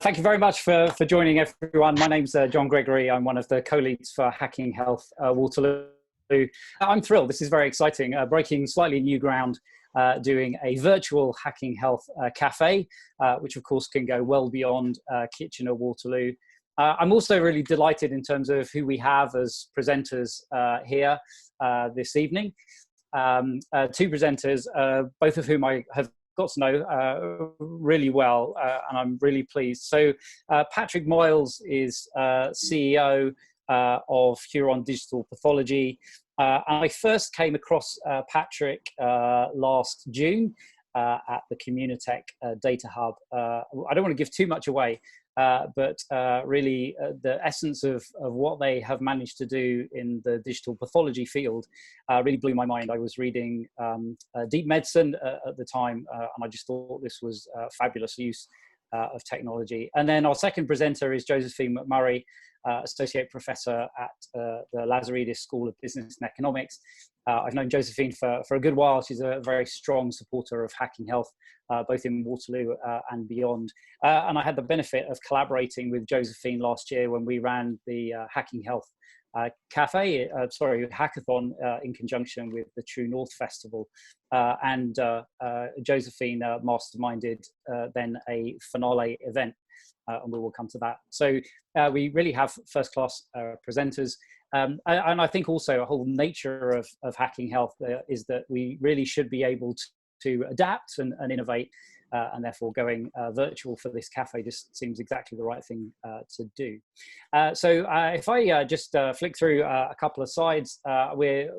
Thank you very much for joining, everyone. My name's John Gregory. I'm one of the co-leads for Hacking Health Waterloo. I'm thrilled. This is very exciting. Breaking slightly new ground, doing a virtual Hacking Health cafe, which of course can go well beyond Kitchener Waterloo. I'm also really delighted in terms of who we have as presenters here this evening. Two presenters, both of whom I have got to know really well, and I'm really pleased. So Patrick Myles is CEO of Huron Digital Pathology. And I first came across Patrick last June at the Communitech Data Hub. I don't want to give too much away, but really the essence of what they have managed to do in the digital pathology field really blew my mind. I was reading Deep Medicine at the time, and I just thought this was fabulous use of technology. And then our second presenter is Josephine McMurray, Associate Professor at the Lazaridis School of Business and Economics. I've known Josephine for a good while. She's a very strong supporter of Hacking Health, both in Waterloo and beyond. And I had the benefit of collaborating with Josephine last year when we ran the Hacking Health hackathon in conjunction with the True North Festival. And Josephine masterminded then a finale event. And we will come to that. So we really have first-class presenters. And I think also a whole nature of Hacking Health is that we really should be able to adapt and innovate, and therefore going virtual for this cafe just seems exactly the right thing to do. So if I just flick through a couple of slides, we're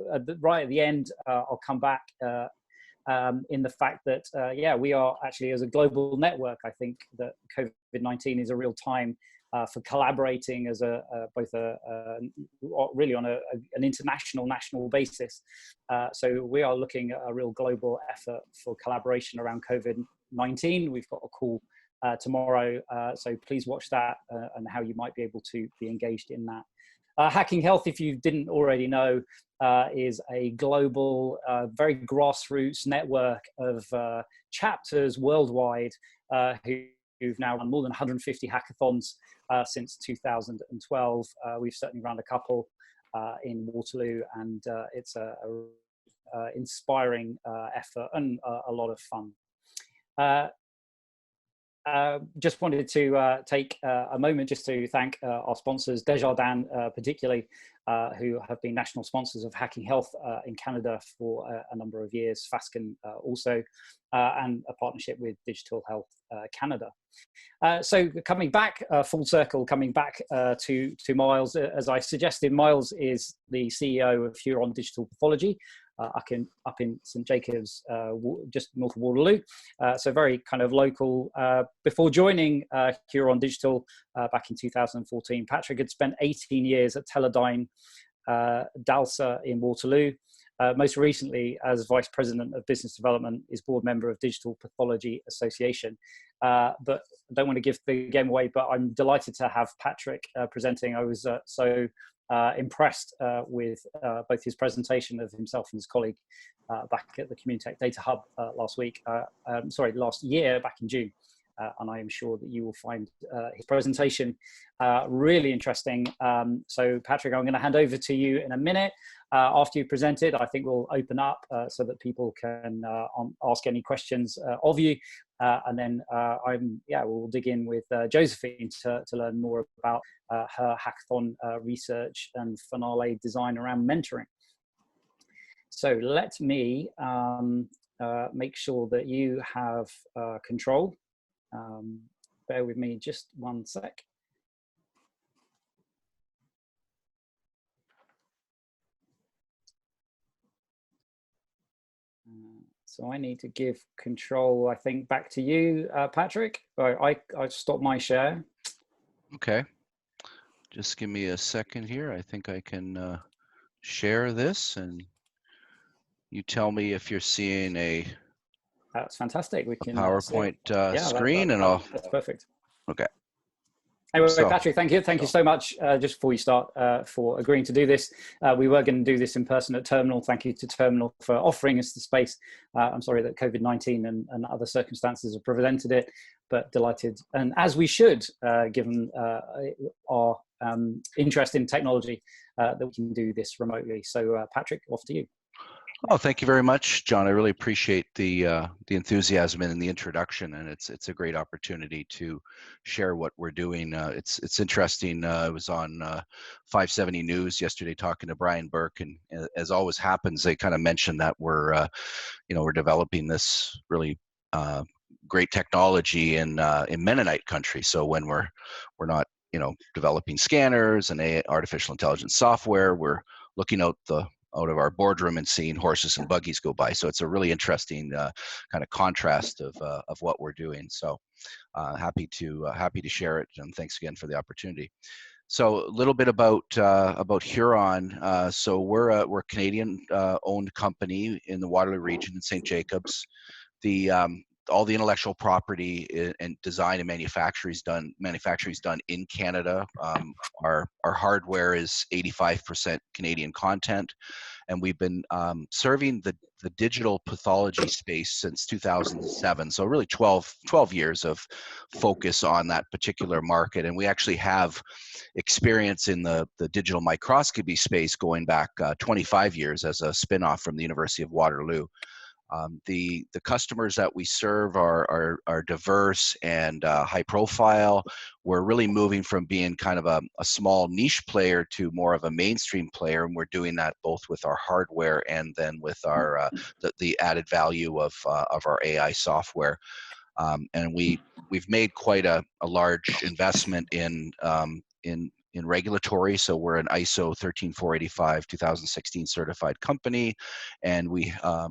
right at the end. I'll come back in the fact that, yeah, we are actually, as a global network, I think that COVID-19 is a real time for collaborating as really on an international, national basis. So we are looking at a real global effort for collaboration around COVID-19. We've got a call tomorrow, so please watch that and how you might be able to be engaged in that. Hacking Health, if you didn't already know, is a global, very grassroots network of chapters worldwide who've now run more than 150 hackathons since 2012. We've certainly run a couple in Waterloo, and it's a inspiring effort and a lot of fun. Just wanted to take a moment just to thank our sponsors, Desjardins particularly, who have been national sponsors of Hacking Health in Canada for a number of years, Fasken also, and a partnership with Digital Health Canada. So coming back, full circle, coming back to Myles, as I suggested, Myles is the CEO of Huron Digital Pathology, up in St Jacobs, just north of Waterloo, so very kind of local. Before joining Huron Digital back in 2014, Patrick had spent 18 years at Teledyne Dalsa in Waterloo. Most recently, as Vice President of Business Development, is board member of Digital Pathology Association. But I don't want to give the game away, but I'm delighted to have Patrick presenting. I was so impressed with both his presentation of himself and his colleague back at the Communitech Data Hub last year, back in June. And I am sure that you will find his presentation really interesting. So Patrick, I'm going to hand over to you in a minute. After you presented, I think we'll open up so that people can ask any questions of you. And then we'll dig in with Josephine to learn more about her hackathon research and finale design around mentoring. So let me make sure that you have control. Bear with me just one sec. So I need to give control, I think, back to you, Patrick. I stopped my share. Okay. Just give me a second here. I think I can share this, and you tell me if you're seeing a That's fantastic. We can PowerPoint screen, that's perfect. Okay. Anyway, So, Patrick, thank you. Thank you so much. Just before we start, for agreeing to do this. We were going to do this in person at Terminal. Thank you to Terminal for offering us the space. I'm sorry that COVID-19 and other circumstances have prevented it, but delighted, and as we should, given our interest in technology, that we can do this remotely. So, Patrick, off to you. oh, thank you very much, John. I really appreciate the enthusiasm and the introduction, and it's a great opportunity to share what we're doing. It's interesting. I was on 570 News yesterday talking to Brian Burke, and as always happens, they kind of mentioned that we're developing this really great technology in Mennonite country. So when we're not developing scanners and artificial intelligence software, we're looking out of our boardroom and seeing horses and buggies go by. So it's a really interesting kind of contrast of what we're doing. So happy to share it, and thanks again for the opportunity. So a little bit about Huron. So we're a Canadian owned company in the Waterloo region in St. Jacobs. All the intellectual property and design and manufacturing is done in Canada. Our hardware is 85% Canadian content, and we've been serving the digital pathology space since 2007. So really 12 years of focus on that particular market. And we actually have experience in the digital microscopy space going back 25 years as a spin-off from the University of Waterloo. The customers that we serve are diverse and high profile. We're really moving from being kind of a small niche player to more of a mainstream player, and we're doing that both with our hardware and then with our the added value of our AI software. And we've made quite a large investment in regulatory. So we're an ISO 13485 2016 certified company, and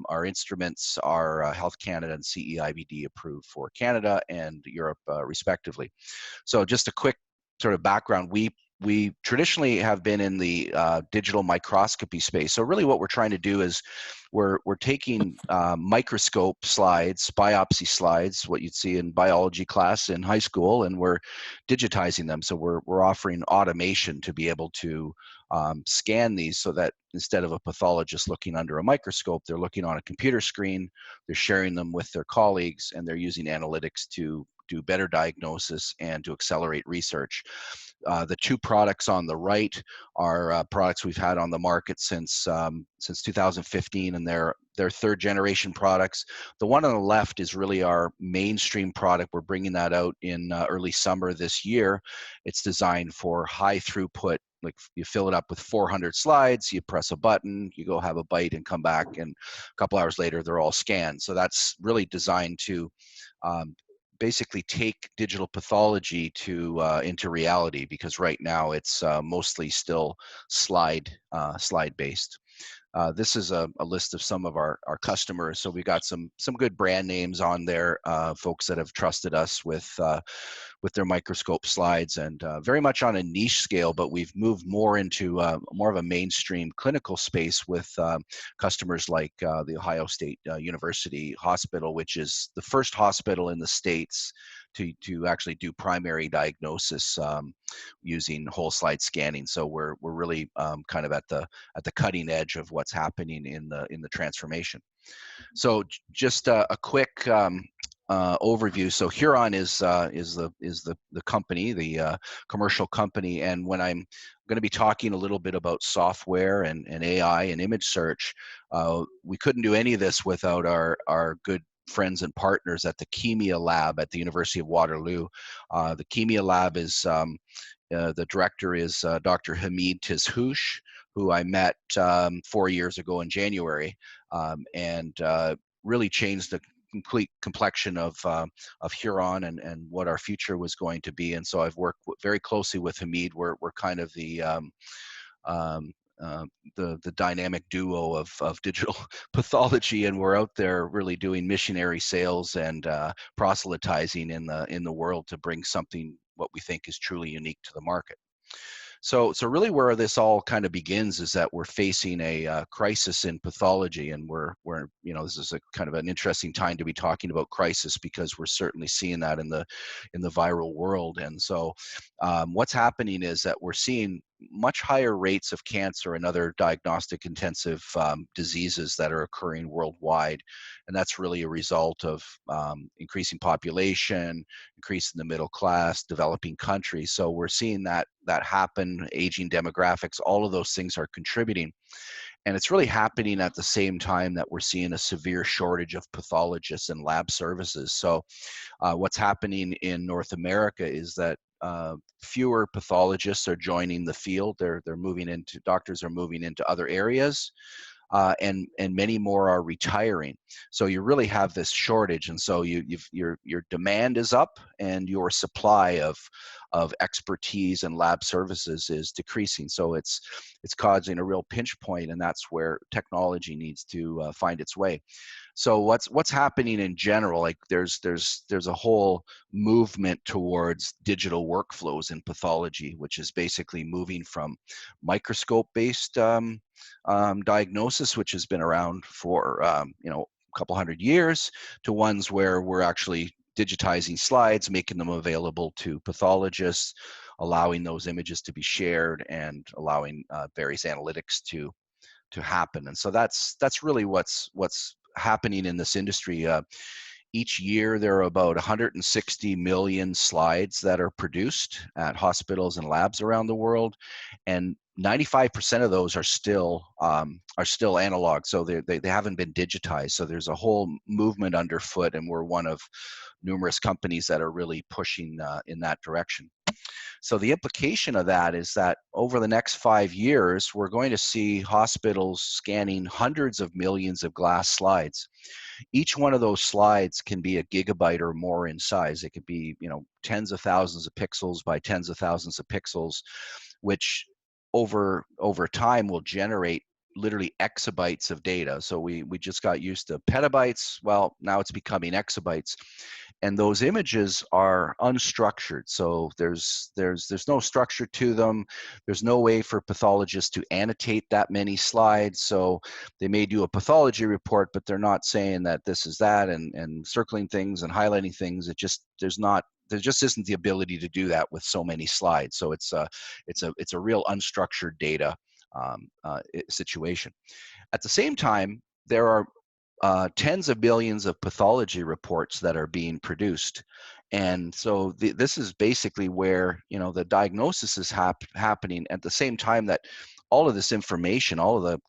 our instruments are Health Canada and CE-IVD approved for Canada and Europe respectively. So just a quick sort of background, we traditionally have been in the digital microscopy space. So really what we're trying to do is we're taking microscope slides, biopsy slides, what you'd see in biology class in high school, and we're digitizing them. So we're offering automation to be able to scan these, so that instead of a pathologist looking under a microscope, they're looking on a computer screen, they're sharing them with their colleagues, and they're using analytics to do better diagnosis and to accelerate research. The two products on the right are products we've had on the market since 2015, and they're third generation products. The one on the left is really our mainstream product. We're bringing that out in early summer this year. It's designed for high throughput. Like you fill it up with 400 slides, you press a button, you go have a bite and come back, and a couple hours later they're all scanned. So that's really designed to basically take digital pathology to into reality, because right now it's mostly still slide based. This is a list of some of our customers. So we got some good brand names on there, folks that have trusted us with their microscope slides, and very much on a niche scale, but we've moved more into more of a mainstream clinical space with customers like the Ohio State University Hospital, which is the first hospital in the States to actually do primary diagnosis using whole slide scanning. So we're really kind of at the cutting edge of what's happening in the transformation. So just a quick overview. So Huron is the company, the commercial company, and when I'm going to be talking a little bit about software and AI and image search, we couldn't do any of this without our good friends and partners at the Chemia Lab at the University of Waterloo. The Chemia Lab is the director is Dr. Hamid Tizhoush, who I met 4 years ago in January, and really changed the complete complexion of Huron and what our future was going to be. And so I've worked very closely with Hamid. We're kind of the dynamic duo of digital pathology, and we're out there really doing missionary sales and proselytizing in the world to bring something what we think is truly unique to the market. So really where this all kind of begins is that we're facing a crisis in pathology, and we're this is a kind of an interesting time to be talking about crisis, because we're certainly seeing that in the viral world. And so what's happening is that we're seeing much higher rates of cancer and other diagnostic intensive diseases that are occurring worldwide. And that's really a result of increasing population, increase in the middle class, developing countries. So we're seeing that happen, aging demographics, all of those things are contributing. And it's really happening at the same time that we're seeing a severe shortage of pathologists and lab services. So what's happening in North America is that fewer pathologists are joining the field. Doctors are moving into other areas. And many more are retiring. So you really have this shortage, and so your demand is up, and your supply of expertise and lab services is decreasing. So it's causing a real pinch point, and that's where technology needs to find its way. So what's happening in general? Like there's a whole movement towards digital workflows in pathology, which is basically moving from microscope-based diagnosis, which has been around for a couple hundred years, to ones where we're actually digitizing slides, making them available to pathologists, allowing those images to be shared, and allowing various analytics to happen. And so that's really what's happening in this industry. Each year, there are about 160 million slides that are produced at hospitals and labs around the world, and 95% of those are still analog. So they haven't been digitized. So there's a whole movement underfoot, and we're one of numerous companies that are really pushing in that direction. So the implication of that is that over the next 5 years, we're going to see hospitals scanning hundreds of millions of glass slides. Each one of those slides can be a gigabyte or more in size. It could be, tens of thousands of pixels by tens of thousands of pixels, which over time will generate literally exabytes of data. So we just got used to petabytes. Well, now it's becoming exabytes. And those images are unstructured. So there's no structure to them. There's no way for pathologists to annotate that many slides. So they may do a pathology report, but they're not saying that this is that, and circling things and highlighting things. There just isn't the ability to do that with so many slides. So it's a real unstructured data situation. At the same time, there are tens of billions of pathology reports that are being produced. And so this is basically where, the diagnosis is happening at the same time that all of this information, all of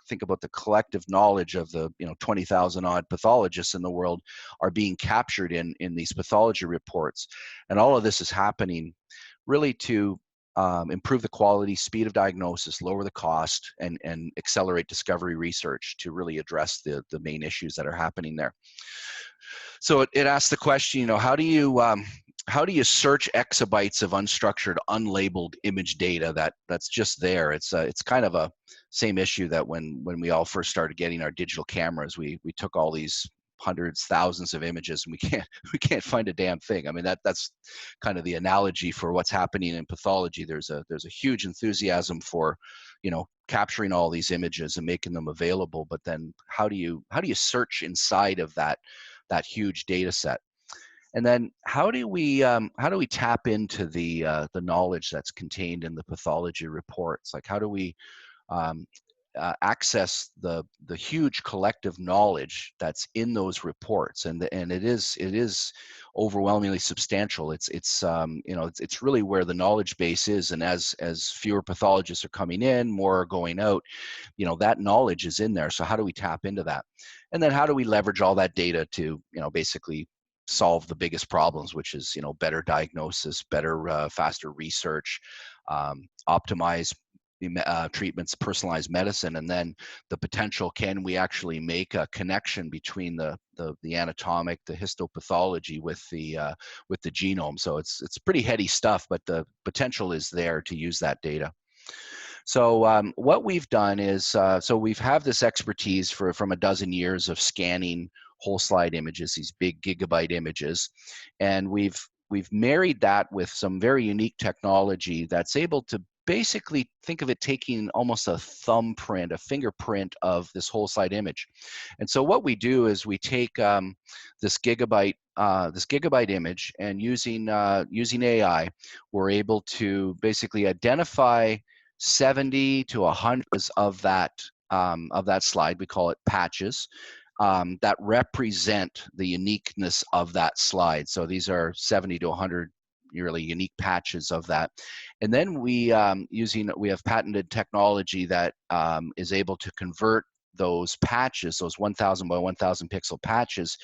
think about the collective knowledge of the 20,000 odd pathologists in the world are being captured in these pathology reports. And all of this is happening really to improve the quality, speed of diagnosis, lower the cost, and accelerate discovery research to really address the main issues that are happening there. So it asks the question, how do you search exabytes of unstructured, unlabeled image data that's just there? It's kind of a same issue that when we all first started getting our digital cameras, we took all these hundreds, thousands of images, and we can't find a damn thing. I mean, that's kind of the analogy for what's happening in pathology. There's a huge enthusiasm for, capturing all these images and making them available, but then how do you search inside of that huge data set? And then how do we tap into the knowledge that's contained in the pathology reports? Like, how do we access the huge collective knowledge that's in those reports? And it is overwhelmingly substantial. It's really where the knowledge base is, and as fewer pathologists are coming in, more are going out, that knowledge is in there. So how do we tap into that? And then how do we leverage all that data to basically solve the biggest problems, which is better diagnosis, better faster research, optimize treatments, personalized medicine, and then the potential, can we actually make a connection between the anatomic, the histopathology with the genome? So it's pretty heady stuff, but the potential is there to use that data. So what we've done is, so we've have this expertise from a dozen years of scanning whole slide images, these big gigabyte images, and we've married that with some very unique technology that's able to basically think of it taking almost a thumbprint, a fingerprint of this whole slide image. And so what we do is we take this gigabyte image, and using AI, we're able to basically identify 70 to 100 of that slide. We call it patches. That represent the uniqueness of that slide. So these are 70 to 100 really unique patches of that. And then we have patented technology that is able to convert those patches, those 1000 by 1000 pixel patches,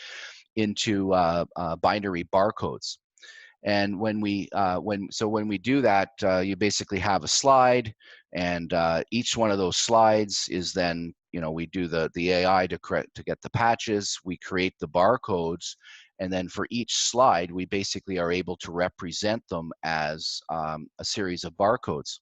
into binary barcodes. And when we do that, you basically have a slide, and each one of those slides is then, we do the AI to get the patches, we create the barcodes, and then for each slide, we basically are able to represent them as a series of barcodes.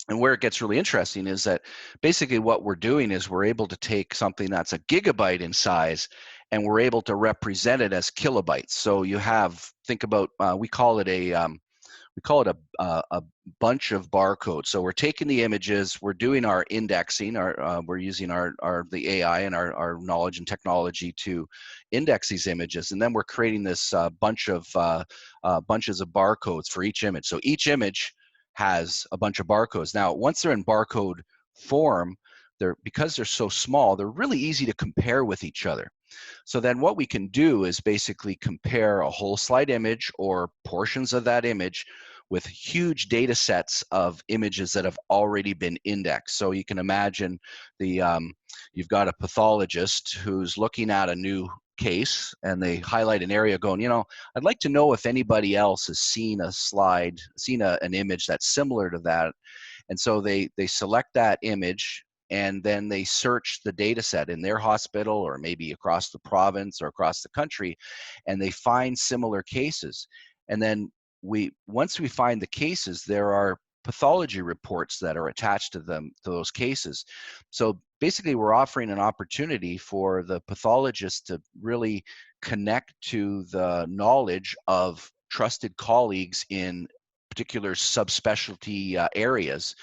And where it gets really interesting is that basically what we're doing is we're able to take something that's a gigabyte in size, and we're able to represent it as kilobytes. So you have, think about, we call it a bunch of barcodes. So we're taking the images, we're doing our indexing, we're using the AI and our knowledge and technology to index these images, and then we're creating this bunches of barcodes for each image. So each image has a bunch of barcodes. Now, once they're in barcode form, because they're so small, they're really easy to compare with each other. So then what we can do is basically compare a whole slide image or portions of that image with huge data sets of images that have already been indexed. So you can imagine you've got a pathologist who's looking at a new case, and they highlight an area going, I'd like to know if anybody else has seen an image that's similar to that. And so they select that image, and then they search the data set in their hospital or maybe across the province or across the country, and they find similar cases. And then once we find the cases, there are pathology reports that are attached to those cases. So basically, we're offering an opportunity for the pathologist to really connect to the knowledge of trusted colleagues in particular subspecialty areas.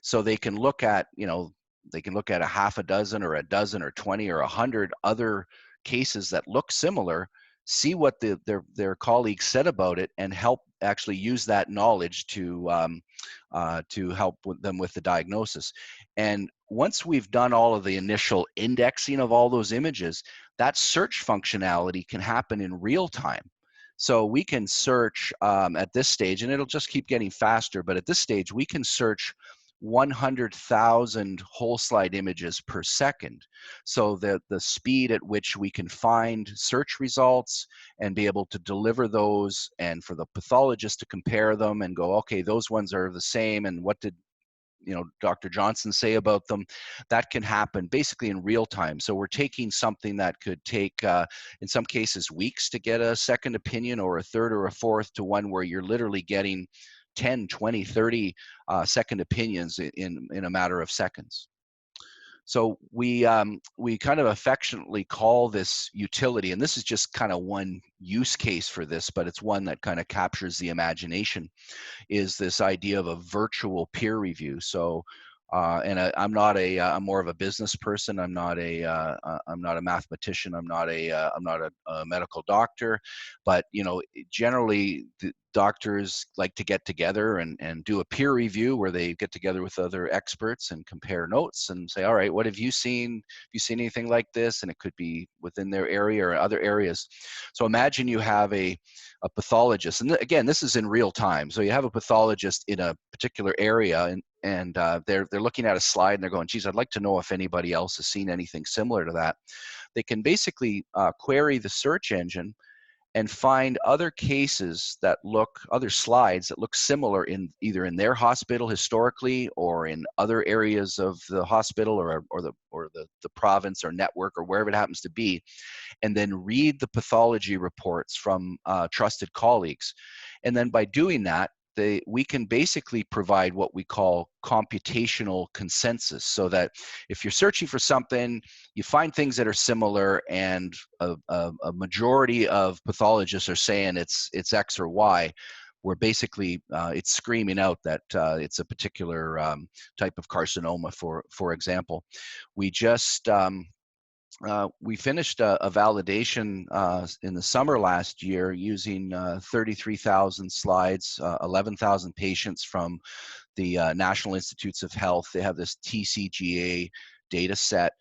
So they can look at, a half a dozen or a dozen or 20 or 100 other cases that look similar, see what their colleagues said about it, and help actually use that knowledge to help them with the diagnosis. And once we've done all of the initial indexing of all those images, that search functionality can happen in real time. So we can search at this stage, and it'll just keep getting faster, but at this stage we can search 100,000 whole slide images per second. So the speed at which we can find search results and be able to deliver those, and for the pathologist to compare them and go, okay, those ones are the same, and what did Dr. Johnson say about them, that can happen basically in real time. So we're taking something that could take, in some cases, weeks to get a second opinion, or a third or a fourth, to one where you're literally getting 10, 20, 30 second opinions in a matter of seconds. So we kind of affectionately call this utility, and this is just kind of one use case for this, but it's one that kind of captures the imagination, is this idea of a virtual peer review. So I'm more of a business person. I'm not a mathematician. I'm not a medical doctor, but generally the doctors like to get together and do a peer review where they get together with other experts and compare notes and say, all right, what have you seen? Have you seen anything like this? And it could be within their area or other areas. So imagine you have a pathologist, and again, this is in real time. So you have a pathologist in a particular area, and they're looking at a slide, and they're going, geez, I'd like to know if anybody else has seen anything similar to that. They can basically query the search engine and find other cases other slides that look similar in either in their hospital historically, or in other areas of the hospital or the province or network or wherever it happens to be, and then read the pathology reports from trusted colleagues. And then by doing that, we can basically provide what we call computational consensus, so that if you're searching for something, you find things that are similar, and a majority of pathologists are saying it's X or Y. where basically it's screaming out that it's a particular type of carcinoma, for example. We just we finished a validation in the summer last year using 33,000 slides, 11,000 patients from the National Institutes of Health. They have this TCGA data set,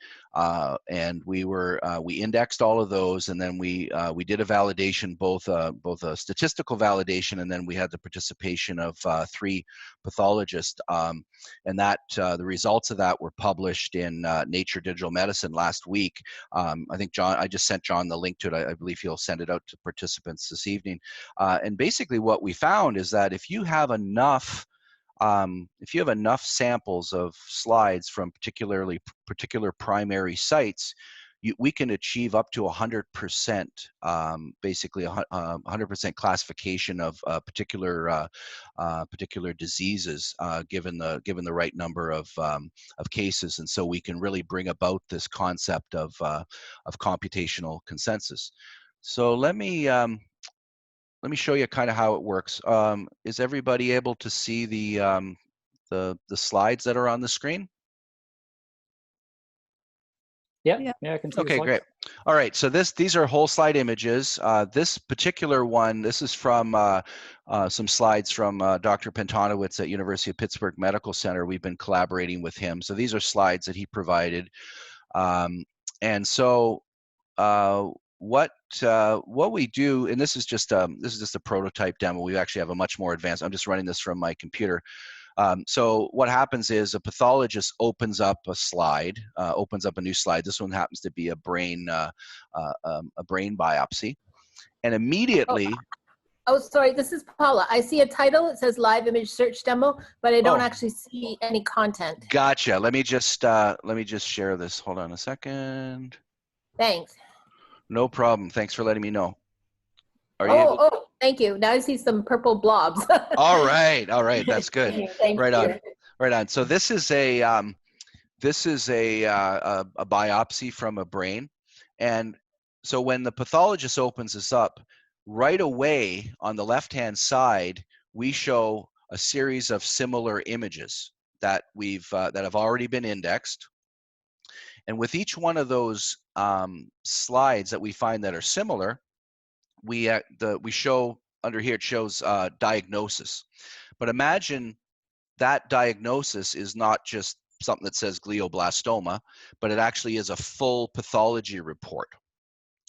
and we indexed all of those, and then we did a validation, both a statistical validation, and then we had the participation of 3 pathologists, and that the results of that were published in Nature Digital Medicine last week. I think I just sent John the link to it. I believe he'll send it out to participants this evening. And basically what we found is that if you have enough samples of slides from particular primary sites, we can achieve up to 100%, basically 100% classification of particular diseases, given the right number of cases, and so we can really bring about this concept of computational consensus. So let me show you kind of how it works. Is everybody able to see the slides that are on the screen? Yeah, I can see. Okay, great. All right, so these are whole slide images. This particular one, this is from some slides from Dr. Pentonowitz at University of Pittsburgh Medical Center. We've been collaborating with him. So these are slides that he provided. And so what we do, and this is just a prototype demo. We actually have a much more advanced. I'm just running this from my computer. So what happens is a pathologist opens up a slide, opens up a new slide. This one happens to be a brain biopsy, and immediately. Oh, sorry. This is Paula. I see a title. It says live image search demo, but I don't actually see any content. Gotcha. Let me just share this. Hold on a second. Thanks. No problem. Thanks for letting me know. Oh, thank you. Now I see some purple blobs. All right. That's good. Thank you. Right on. So this is a biopsy from a brain, and so when the pathologist opens this up, right away on the left-hand side, we show a series of similar images that that have already been indexed, and with each one of those slides that we find that are similar, we show under here, it shows diagnosis. But imagine that diagnosis is not just something that says glioblastoma, but it actually is a full pathology report.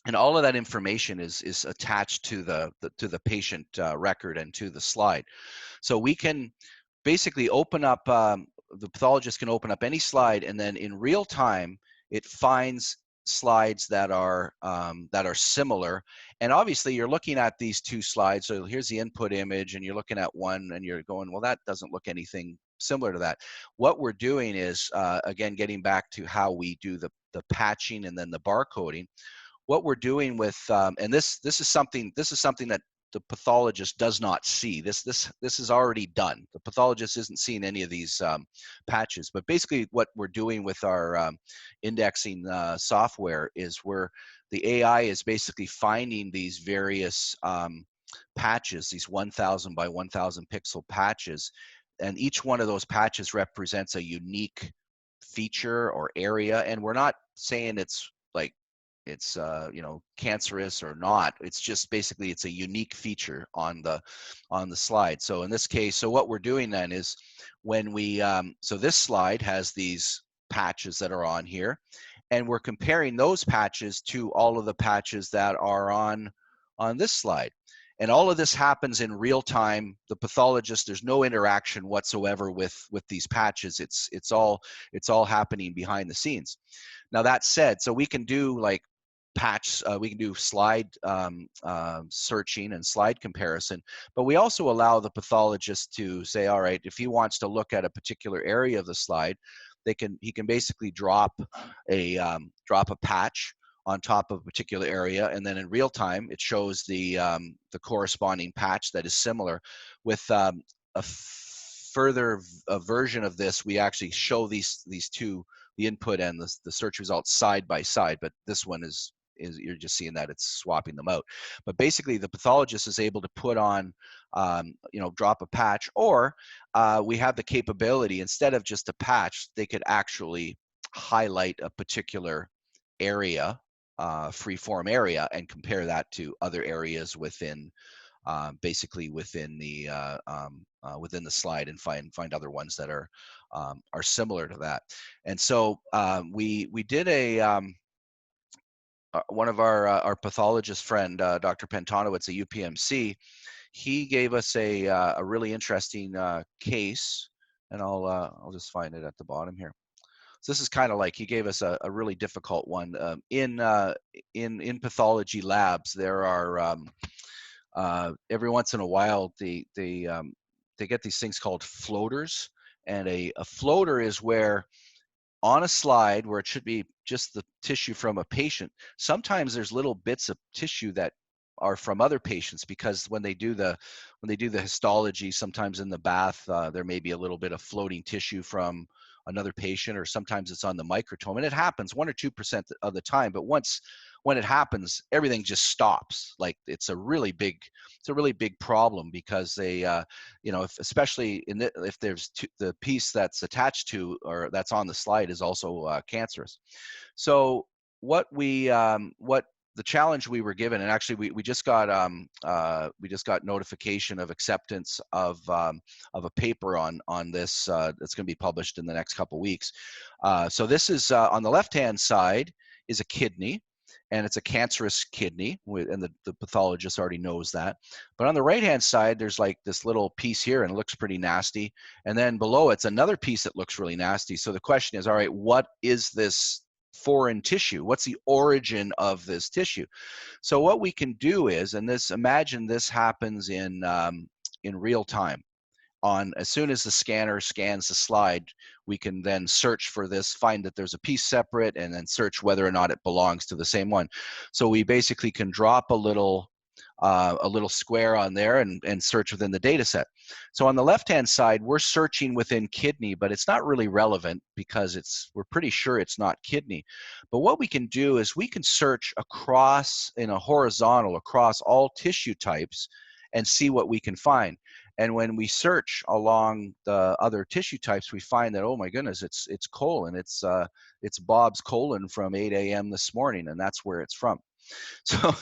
And all of that information is attached to the patient record and to the slide. So we can basically open up, the pathologist can open up any slide, and then in real time, it finds slides that are similar. And obviously you're looking at these 2 slides. So here's the input image, and you're looking at one and you're going, well, that doesn't look anything similar to that. What we're doing is, again, getting back to how we do the patching and then the barcoding. What we're doing with, and this is something that the pathologist does not see. This is already done. The pathologist isn't seeing any of these patches. But basically, what we're doing with our indexing software is the AI is basically finding these various patches, these 1,000 by 1,000 pixel patches, and each one of those patches represents a unique feature or area. And we're not saying it's like it's cancerous or not. It's just basically it's a unique feature on the slide. So in this case, so what we're doing then is when we so this slide has these patches that are on here, and we're comparing those patches to all of the patches that are on this slide. And all of this happens in real time. The pathologist, there's no interaction whatsoever with these patches. It's all happening behind the scenes. Now that said, so we can do like we can do slide searching and slide comparison, but we also allow the pathologist to say, all right, if he wants to look at a particular area of the slide, he can basically drop a patch on top of a particular area, and then in real time it shows the corresponding patch that is similar. With a further version of this, we actually show these 2, the input and the search results, side by side, but this one is you're just seeing that it's swapping them out. But basically, the pathologist is able to put on, drop a patch, or we have the capability, instead of just a patch, they could actually highlight a particular area, free-form area, and compare that to other areas within, basically within the slide, and find other ones that are similar to that. And so we did one of our pathologist friend, Dr. Pentonowitz at UPMC. He gave us a really interesting case, and I'll just find it at the bottom here. So this is kind of like, he gave us a really difficult one. In pathology labs, there are every once in a while they get these things called floaters, and a floater is where, on a slide where it should be just the tissue from a patient, sometimes there's little bits of tissue that are from other patients, because when they do the histology, sometimes in the bath, there may be a little bit of floating tissue from another patient, or sometimes it's on the microtome, and it happens 1 or 2% of the time. But when it happens, everything just stops. Like, it's a really big problem, because they, especially if there's the piece that's attached to, or that's on the slide, is also cancerous. So what the challenge we were given, and actually we just got notification of acceptance of a paper on this that's going to be published in the next couple weeks. So this is on the left-hand side is a kidney, and it's a cancerous kidney, and the pathologist already knows that. But on the right-hand side, there's like this little piece here, and it looks pretty nasty. And then below it's another piece that looks really nasty. So the question is, all right, what is this foreign tissue? What's the origin of this tissue? So what we can do is, and imagine this happens in real time. As soon as the scanner scans the slide, we can then search for this, find that there's a piece separate, and then search whether or not it belongs to the same one. So we basically can drop a little square on there and search within the data set. So on the left-hand side, we're searching within kidney, but it's not really relevant, because we're pretty sure it's not kidney. But what we can do is we can search across, in a horizontal, across all tissue types, and see what we can find. And when we search along the other tissue types, we find that, oh my goodness, it's colon. It's Bob's colon from 8 a.m. this morning, and that's where it's from. So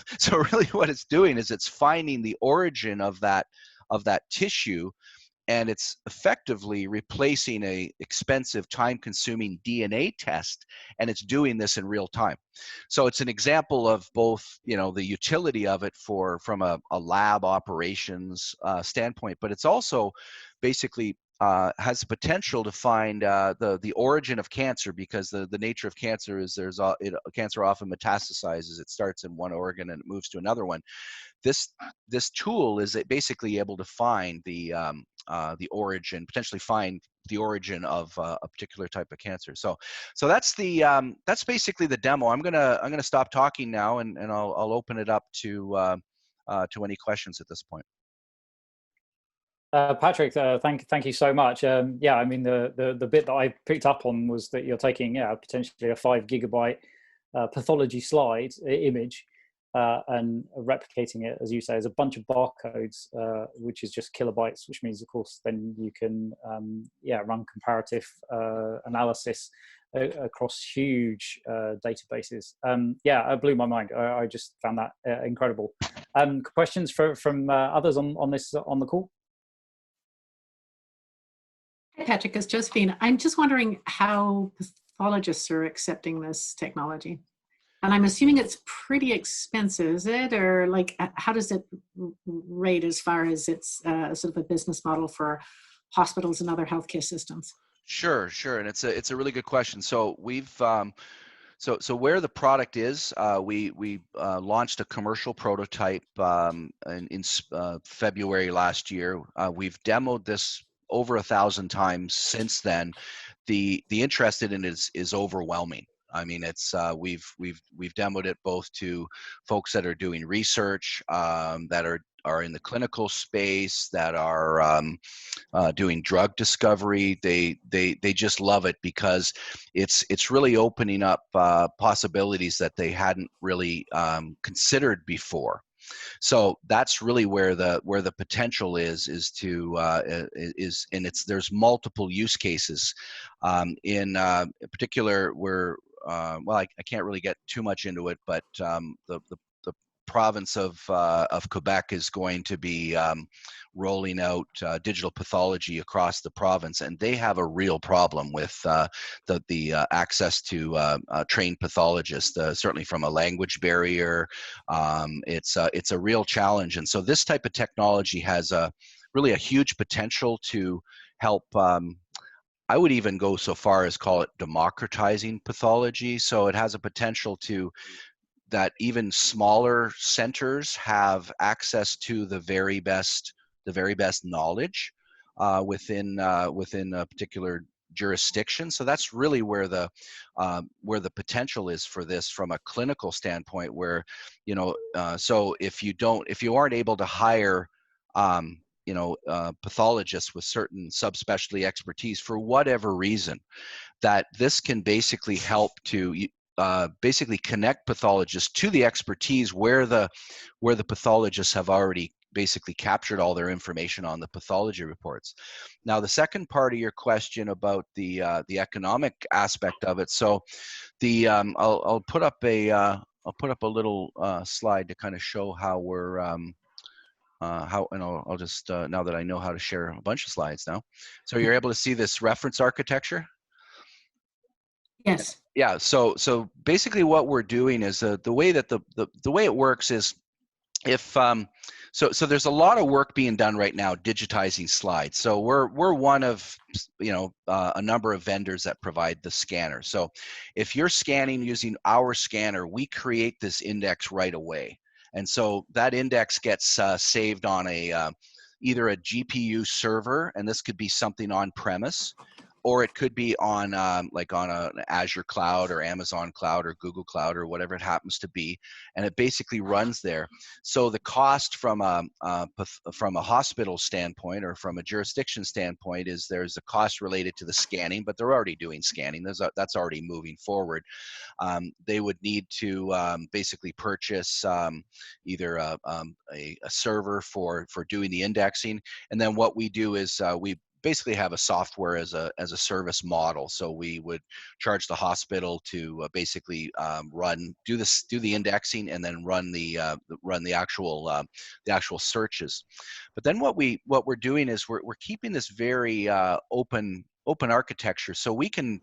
really what it's doing is it's finding the origin of that tissue, and it's effectively replacing a expensive, time-consuming DNA test, and it's doing this in real time. So it's an example of both, the utility of it from a lab operations standpoint, but it's also basically has the potential to find the origin of cancer, because the nature of cancer is cancer often metastasizes. It starts in one organ and it moves to another one. This tool is basically able to find the origin, potentially find the origin of a particular type of cancer. So that's basically the demo. I'm gonna stop talking now, and I'll open it up to any questions at this point. Patrick, thank you so much. Yeah, I mean, the bit that I picked up on was that you're taking potentially a 5 GB pathology slide image and replicating it, as you say, as a bunch of barcodes, which is just kilobytes, which means, of course, then you can run comparative analysis across huge databases. It blew my mind. I just found that incredible. Questions from others on the call? Hi, Patrick, it's Josephine. I'm just wondering how pathologists are accepting this technology. And I'm assuming it's pretty expensive, is it? Or like, how does it rate as far as it's sort of a business model for hospitals and other healthcare systems? Sure. And it's a really good question. So we've so where the product is, we launched a commercial prototype in February last year. We've demoed this over 1,000 times since then. The interest in it is overwhelming. I mean, it's we've demoed it both to folks that are doing research, that are in the clinical space, that are doing drug discovery. They just love it because it's really opening up possibilities that they hadn't really considered before. So that's really where the potential is and there's multiple use cases. In particular, well, I can't really get too much into it, but the province of Quebec is going to be rolling out digital pathology across the province, and they have a real problem with the access to trained pathologists, certainly from a language barrier. It's a real challenge, and so this type of technology has really a huge potential to help. I would even go so far as call it democratizing pathology. So it has a potential to that even smaller centers have access to the very best knowledge within a particular jurisdiction. So that's really where the potential is for this from a clinical standpoint, where so if you aren't able to hire pathologists with certain subspecialty expertise for whatever reason, that this can basically help to basically connect pathologists to the expertise where the pathologists have already basically captured all their information on the pathology reports. Now, the second part of your question about the economic aspect of it. So, I'll put up a little slide to kind of show how we're and I'll just now that I know how to share a bunch of slides now. So you're able to see this reference architecture. Yes. Yeah. So basically, what we're doing is the way that the way it works is if so there's a lot of work being done right now digitizing slides. So we're one of a number of vendors that provide the scanner. So if you're scanning using our scanner, we create this index right away, and so that index gets saved on either a GPU server, and this could be something on premise, or it could be on like on an Azure cloud or Amazon cloud or Google cloud or whatever it happens to be, and it basically runs there. So the cost from a hospital standpoint or from a jurisdiction standpoint is there's a cost related to the scanning, but they're already doing scanning. That's already moving forward. They would need to basically purchase either a server for doing the indexing, and then what we do is we basically have a software as a service model. So we would charge the hospital to basically do the indexing and then run the actual searches. But then what we're doing is we're keeping this very open architecture, so we can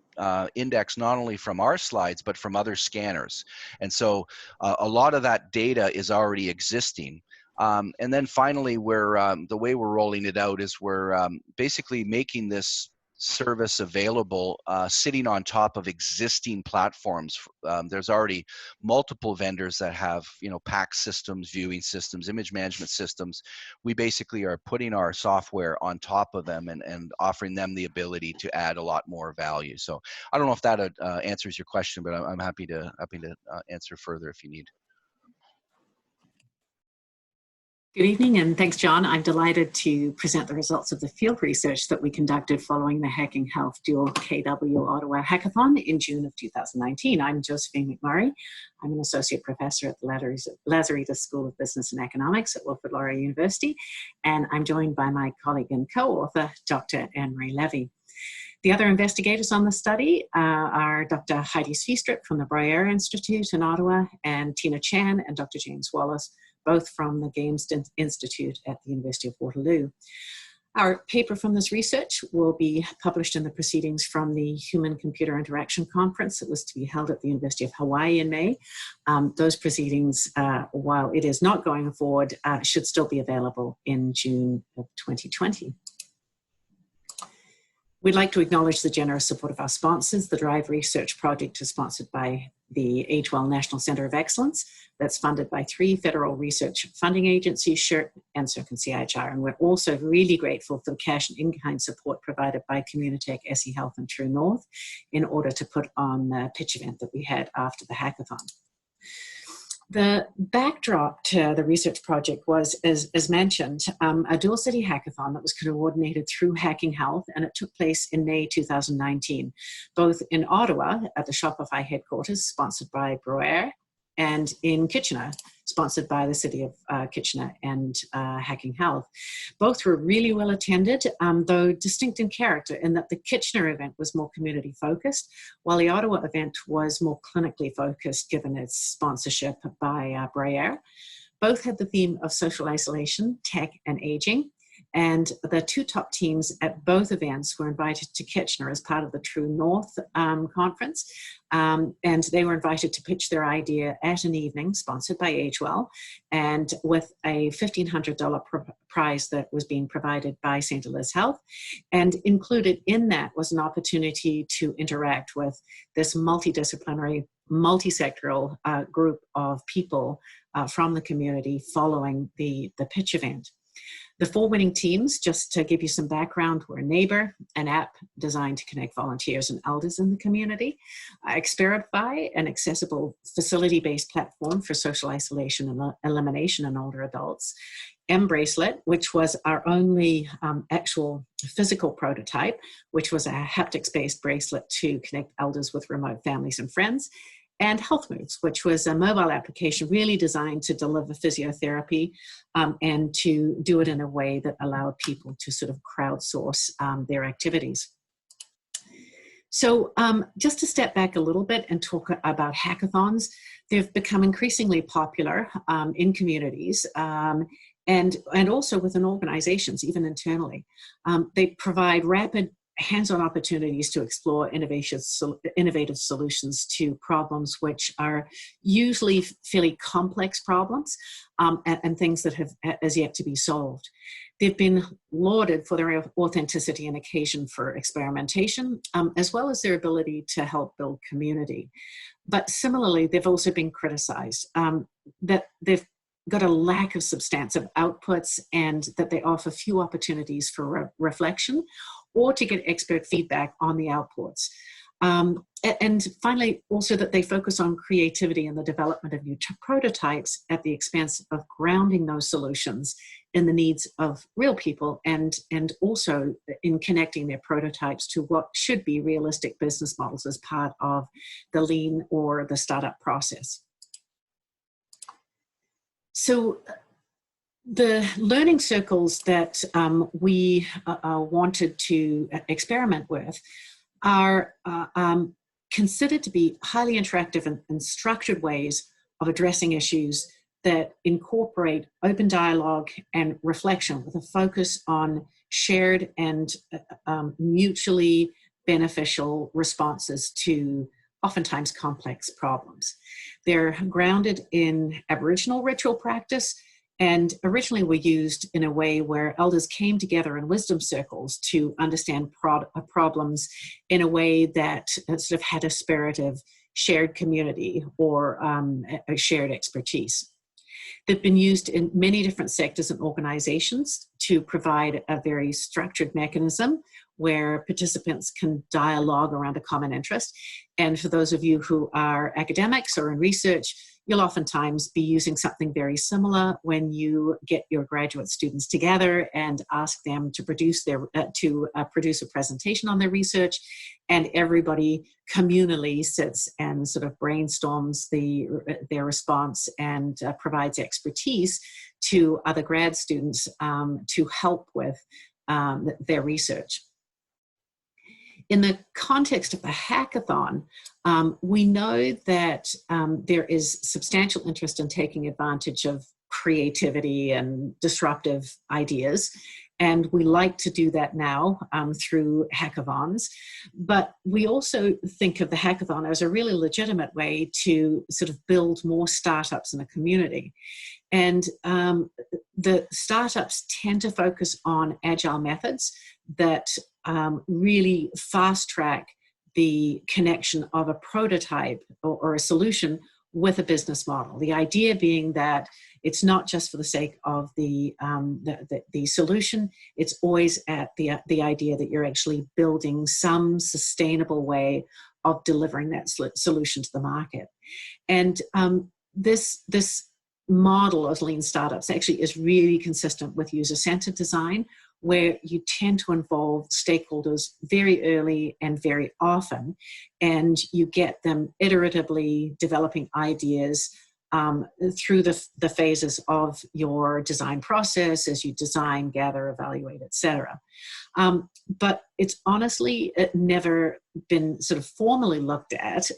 index not only from our slides but from other scanners, and so a lot of that data is already existing. And then finally, the way we're rolling it out is we're basically making this service available sitting on top of existing platforms. There's already multiple vendors that have PACS systems, viewing systems, image management systems. We basically are putting our software on top of them and offering them the ability to add a lot more value. So I don't know if that answers your question, but I'm happy to answer further if you need. Good evening, and thanks, John. I'm delighted to present the results of the field research that we conducted following the Hacking Health Dual KW Ottawa Hackathon in June of 2019. I'm Josephine McMurray. I'm an associate professor at the Lazaridis School of Business and Economics at Wilfrid Laurier University, and I'm joined by my colleague and co-author, Dr. Anne-Marie Levy. The other investigators on the study are Dr. Heidi Sviestrup from the Laurier Institute in Ottawa, and Tina Chan and Dr. James Wallace, both from the Games Institute at the University of Waterloo. Our paper from this research will be published in the proceedings from the Human-Computer Interaction Conference that was to be held at the University of Hawaii in May. Those proceedings, while it is not going forward, should still be available in June of 2020. We'd like to acknowledge the generous support of our sponsors. The DRIVE Research Project is sponsored by the Age-Well National Centre of Excellence, that's funded by 3 federal research funding agencies, SSHRT, NSERC, and CIHR. And we're also really grateful for the cash and in-kind support provided by Communitech, SE Health, and True North in order to put on the pitch event that we had after the hackathon. The backdrop to the research project was, as mentioned, a dual city hackathon that was coordinated through Hacking Health, and it took place in May 2019, both in Ottawa at the Shopify headquarters, sponsored by Laurier, and in Kitchener, sponsored by the City of Kitchener and Hacking Health. Both were really well attended, though distinct in character in that the Kitchener event was more community focused, while the Ottawa event was more clinically focused given its sponsorship by Laurier. Both had the theme of social isolation, tech, and aging. And the two top teams at both events were invited to Kitchener as part of the True North conference. And they were invited to pitch their idea at an evening sponsored by AgeWell, and with a $1,500 prize that was being provided by St. Eliz Health. And included in that was an opportunity to interact with this multidisciplinary, multi-sectoral group of people from the community following the pitch event. The 4 winning teams, just to give you some background, were Neighbour, an app designed to connect volunteers and elders in the community; Experify, an accessible facility-based platform for social isolation and elimination in older adults; M-Bracelet, which was our only actual physical prototype, which was a haptics-based bracelet to connect elders with remote families and friends; and Health Moves, which was a mobile application really designed to deliver physiotherapy and to do it in a way that allowed people to sort of crowdsource their activities. So just to step back a little bit and talk about hackathons, they've become increasingly popular in communities and also within organizations, even internally. They provide rapid hands-on opportunities to explore innovative solutions to problems which are usually fairly complex problems and things that have as yet to be solved. They've been lauded for their authenticity and occasion for experimentation, as well as their ability to help build community. But similarly, they've also been criticized, that they've got a lack of substantive outputs and that they offer few opportunities for reflection or to get expert feedback on the outputs. And finally, also that they focus on creativity and the development of new prototypes at the expense of grounding those solutions in the needs of real people and also in connecting their prototypes to what should be realistic business models as part of the lean or the startup process. So the learning circles that we wanted to experiment with are considered to be highly interactive and structured ways of addressing issues that incorporate open dialogue and reflection with a focus on shared and mutually beneficial responses to oftentimes complex problems. They're grounded in Aboriginal ritual practice and originally were used in a way where elders came together in wisdom circles to understand problems in a way that sort of had a spirit of shared community or a shared expertise. They've been used in many different sectors and organizations to provide a very structured mechanism where participants can dialogue around a common interest. And for those of you who are academics or in research, you'll oftentimes be using something very similar when you get your graduate students together and ask them to produce produce a presentation on their research, and everybody communally sits and sort of brainstorms their response and provides expertise to other grad students to help with their research. In the context of the hackathon, we know that there is substantial interest in taking advantage of creativity and disruptive ideas. And we like to do that now through hackathons. But we also think of the hackathon as a really legitimate way to sort of build more startups in a community. And the startups tend to focus on agile methods that really fast track the connection of a prototype or a solution with a business model. The idea being that it's not just for the sake of the solution, it's always at the idea that you're actually building some sustainable way of delivering that solution to the market. And this model of lean startups actually is really consistent with user-centered design, where you tend to involve stakeholders very early and very often, and you get them iteratively developing ideas through the phases of your design process as you design, gather, evaluate, etc. But it's honestly never been sort of formally looked at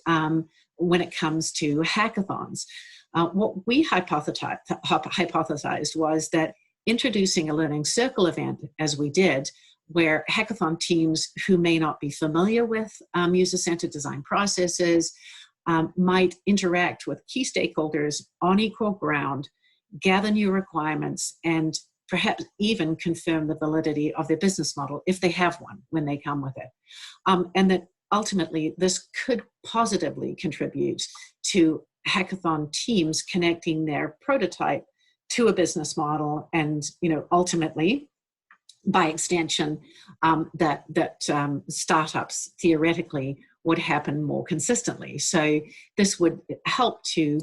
when it comes to hackathons. What we hypothesized was that introducing a learning circle event, as we did, where hackathon teams who may not be familiar with user-centered design processes might interact with key stakeholders on equal ground, gather new requirements, and perhaps even confirm the validity of their business model if they have one when they come with it. And that ultimately this could positively contribute to hackathon teams connecting their prototype to a business model, and ultimately, by extension, that startups theoretically would happen more consistently. So this would help to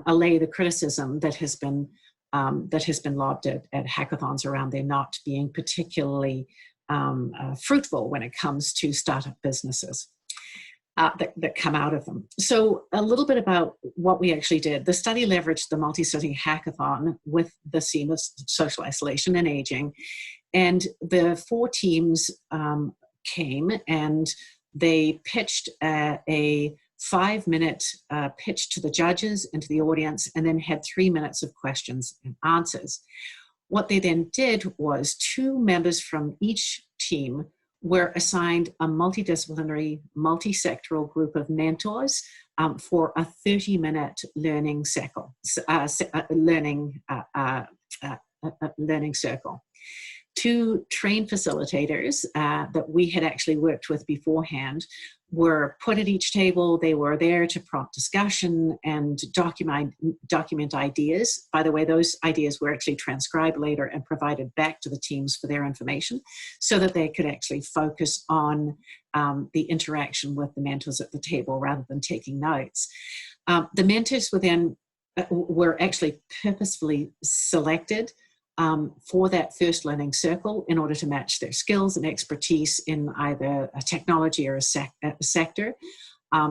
allay the criticism that has been lobbed at hackathons around there not being particularly fruitful when it comes to startup businesses that come out of them. So a little bit about what we actually did. The study leveraged the multi-city hackathon with the theme of social isolation and aging. And the 4 teams came and they pitched a 5-minute pitch to the judges and to the audience, and then had 3 minutes of questions and answers. What they then did was 2 members from each team were assigned a multidisciplinary, multi-sectoral group of mentors for a 30-minute learning circle. Learning circle. 2 trained facilitators that we had actually worked with beforehand were put at each table. They were there to prompt discussion and document ideas. By the way, those ideas were actually transcribed later and provided back to the teams for their information so that they could actually focus on the interaction with the mentors at the table rather than taking notes. The mentors were actually purposefully selected for that first learning circle in order to match their skills and expertise in either a technology or a sector,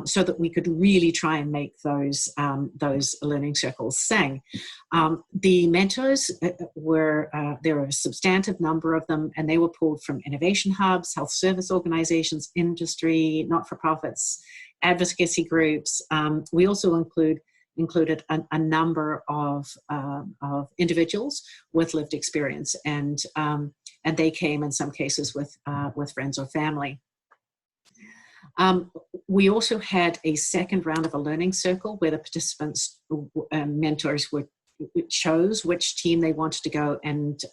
so that we could really try and make those learning circles sing. The mentors there were a substantive number of them, and they were pulled from innovation hubs, health service organizations, industry, not-for-profits, advocacy groups. We also included a number of individuals with lived experience, and they came in some cases with friends or family. We also had a second round of a learning circle where the participants, mentors, chose which team they wanted to go and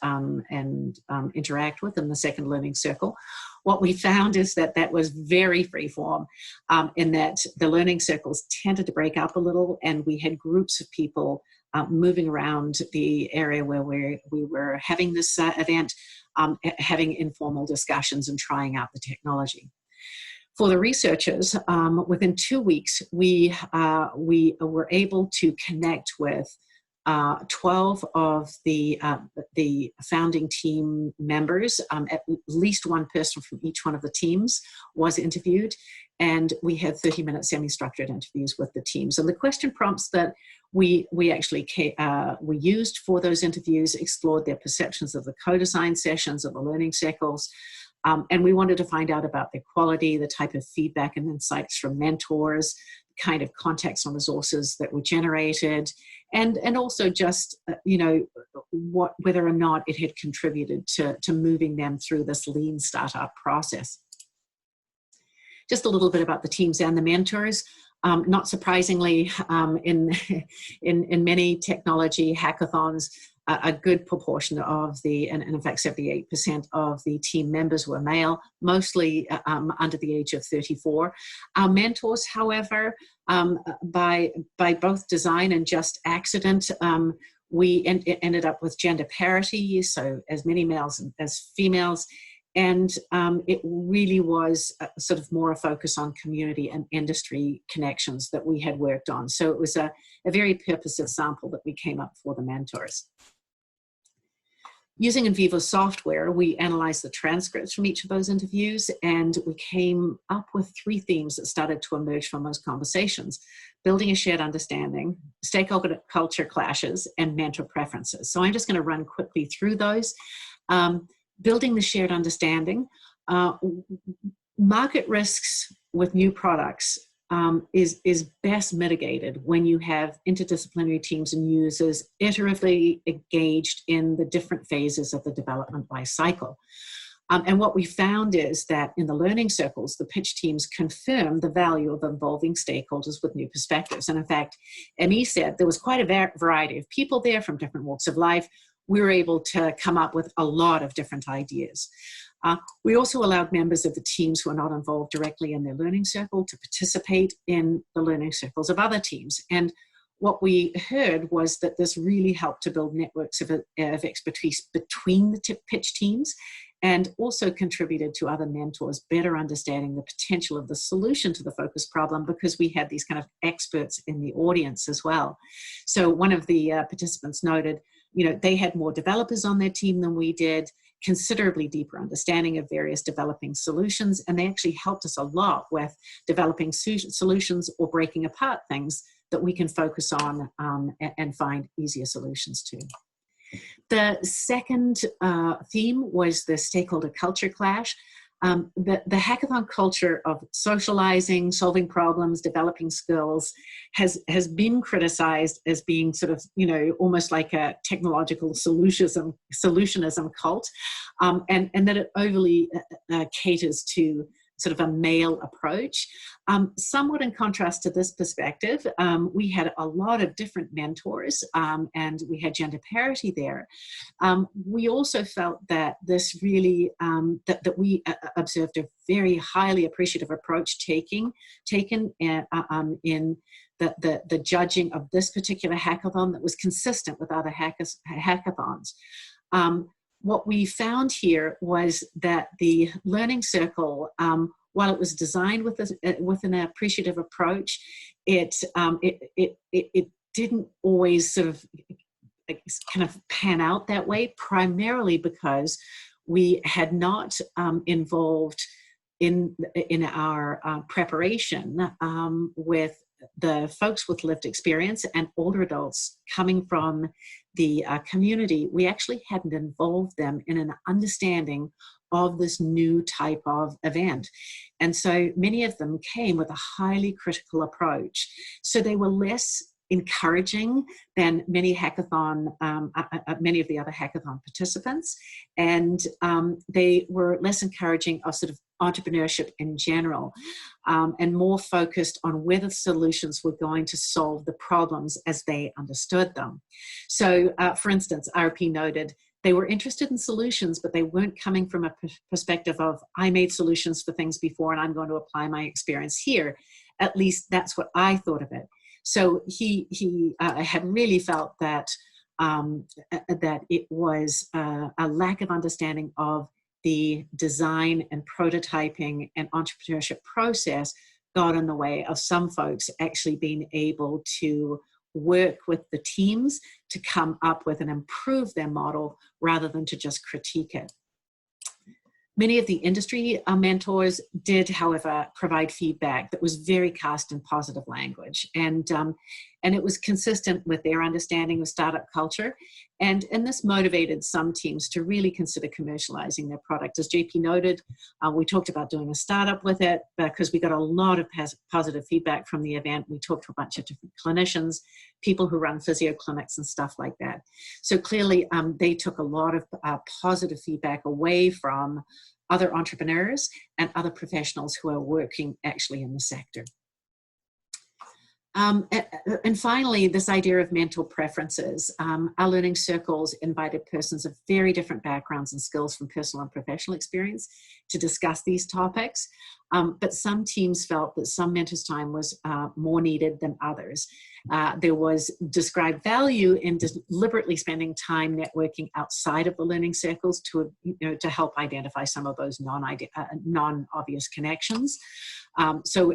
interact with in the second learning circle. What we found is that was very freeform, in that the learning circles tended to break up a little, and we had groups of people moving around the area where we were having this event, having informal discussions and trying out the technology. For the researchers, within 2 weeks, we were able to connect with 12 of the founding team members. At least one person from each one of the teams was interviewed, and we had 30-minute semi-structured interviews with the teams. And the question prompts that we actually we used for those interviews explored their perceptions of the co-design sessions, of the learning circles, and we wanted to find out about their quality, the type of feedback and insights from mentors, kind of context on resources that were generated, and also just whether or not it had contributed to moving them through this lean startup process. Just a little bit about the teams and the mentors. Not surprisingly, in many technology hackathons, a good proportion of and in fact 78% of the team members were male, mostly under the age of 34. Our mentors, however, by both design and just accident, we ended up with gender parity, so as many males as females, And it really was sort of more a focus on community and industry connections that we had worked on. So it was a very purposive sample that we came up for the mentors. Using in vivo software, we analyzed the transcripts from each of those interviews, and we came up with 3 themes that started to emerge from those conversations: building a shared understanding, stakeholder culture clashes, and mentor preferences. So I'm just going to run quickly through those. Building the shared understanding. Market risks with new products is best mitigated when you have interdisciplinary teams and users iteratively engaged in the different phases of the development life cycle. And what we found is that in the learning circles, the pitch teams confirmed the value of involving stakeholders with new perspectives. And in fact, ME said there was quite a variety of people there from different walks of life. We were able to come up with a lot of different ideas. We also allowed members of the teams who are not involved directly in their learning circle to participate in the learning circles of other teams. And what we heard was that this really helped to build networks of expertise between the pitch teams, and also contributed to other mentors better understanding the potential of the solution to the focus problem, because we had these kind of experts in the audience as well. So one of the participants noted, they had more developers on their team than we did, considerably deeper understanding of various developing solutions, and they actually helped us a lot with developing solutions or breaking apart things that we can focus on and find easier solutions to. The second theme was the stakeholder culture clash. The hackathon culture of socializing, solving problems, developing skills has been criticized as being sort of, almost like a technological solutionism cult, and that it overly caters to sort of a male approach. Somewhat in contrast to this perspective, we had a lot of different mentors, and we had gender parity there. We also felt that this really, that we observed a very highly appreciative approach taken in the judging of this particular hackathon that was consistent with other hackathons. What we found here was that the learning circle, while it was designed with an appreciative approach, it didn't always sort of kind of pan out that way, primarily because we had not involved in our preparation with the folks with lived experience and older adults coming from the community. We actually hadn't involved them in an understanding of this new type of event. And so many of them came with a highly critical approach. So they were less encouraging than many of the other hackathon participants. And they were less encouraging of sort of entrepreneurship in general, and more focused on whether solutions were going to solve the problems as they understood them. So for instance, RP noted they were interested in solutions, but they weren't coming from a perspective of, I made solutions for things before and I'm going to apply my experience here. At least that's what I thought of it. So he had really felt that that it was a lack of understanding of the design and prototyping and entrepreneurship process got in the way of some folks actually being able to work with the teams to come up with and improve their model rather than to just critique it. Many of the industry mentors did, however, provide feedback that was very cast in positive language, and it was consistent with their understanding of startup culture, and this motivated some teams to really consider commercializing their product. As JP noted, we talked about doing a startup with it because we got a lot of positive feedback from the event. We talked to a bunch of different clinicians, people who run physio clinics and stuff like that. So clearly, they took a lot of positive feedback away from other entrepreneurs and other professionals who are working actually in the sector. And finally, this idea of mental preferences. Our learning circles invited persons of very different backgrounds and skills from personal and professional experience to discuss these topics. But some teams felt that some mentors' time was more needed than others. There was described value in deliberately spending time networking outside of the learning circles to help identify some of those non-obvious connections. So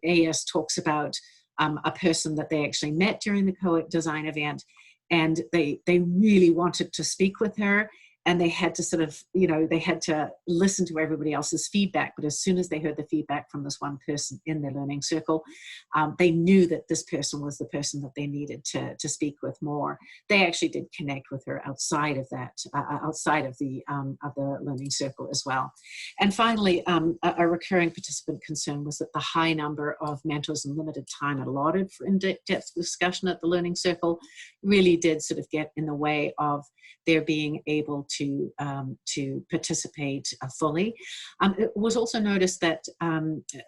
AS talks about a person that they actually met during the co-design event, and they really wanted to speak with her, and they had to sort of, they had to listen to everybody else's feedback. But as soon as they heard the feedback from this one person in their learning circle, they knew that this person was the person that they needed to speak with more. They actually did connect with her outside of that, outside of the learning circle as well. And finally, a recurring participant concern was that the high number of mentors and limited time allotted for in-depth discussion at the learning circle really did sort of get in the way of their being able to participate fully. It was also noticed that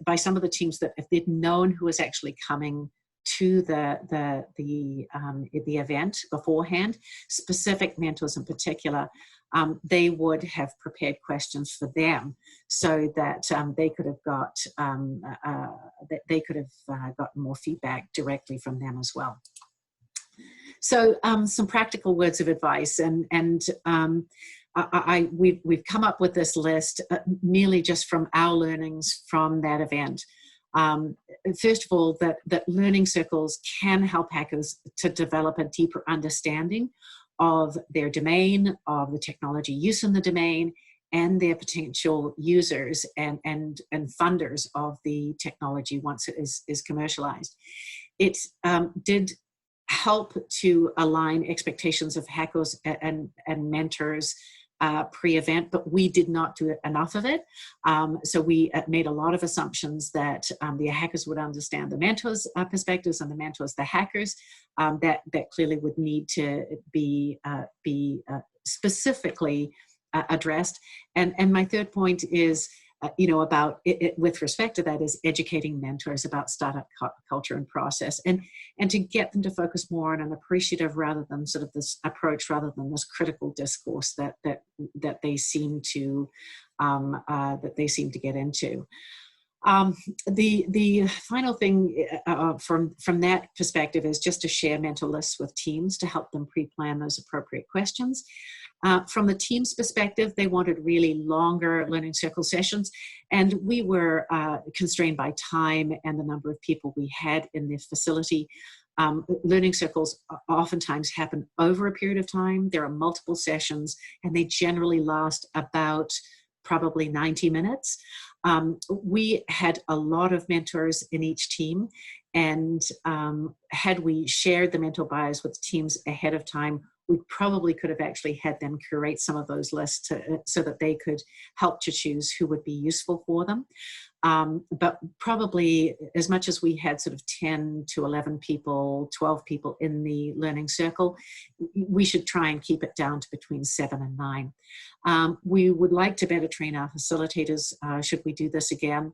by some of the teams that if they'd known who was actually coming to the event beforehand, specific mentors in particular, they would have prepared questions for them so that they could have got gotten more feedback directly from them as well. So some practical words of advice, and we've come up with this list merely just from our learnings from that event. First of all, that learning circles can help hackers to develop a deeper understanding of their domain, of the technology use in the domain, and their potential users and funders of the technology once it is commercialized. It did help to align expectations of hackers and mentors pre-event, but we did not do enough of it. So we made a lot of assumptions that the hackers would understand the mentors' perspectives and the mentors the hackers. That clearly would need to be specifically addressed. And my third point is, about it, with respect to that, is educating mentors about startup culture and process, and to get them to focus more on an appreciative rather than sort of this approach, rather than this critical discourse that they seem to get into. The final thing from that perspective is just to share mentor lists with teams to help them pre-plan those appropriate questions. From the team's perspective, they wanted really longer learning circle sessions, and we were constrained by time and the number of people we had in the facility. Learning circles oftentimes happen over a period of time. There are multiple sessions, and they generally last about probably 90 minutes. We had a lot of mentors in each team, and had we shared the mentor bios with teams ahead of time, we probably could have actually had them curate some of those lists so that they could help to choose who would be useful for them. But probably as much as we had sort of 10 to 11 people, 12 people in the learning circle, we should try and keep it down to between 7 and 9. We would like to better train our facilitators, should we do this again,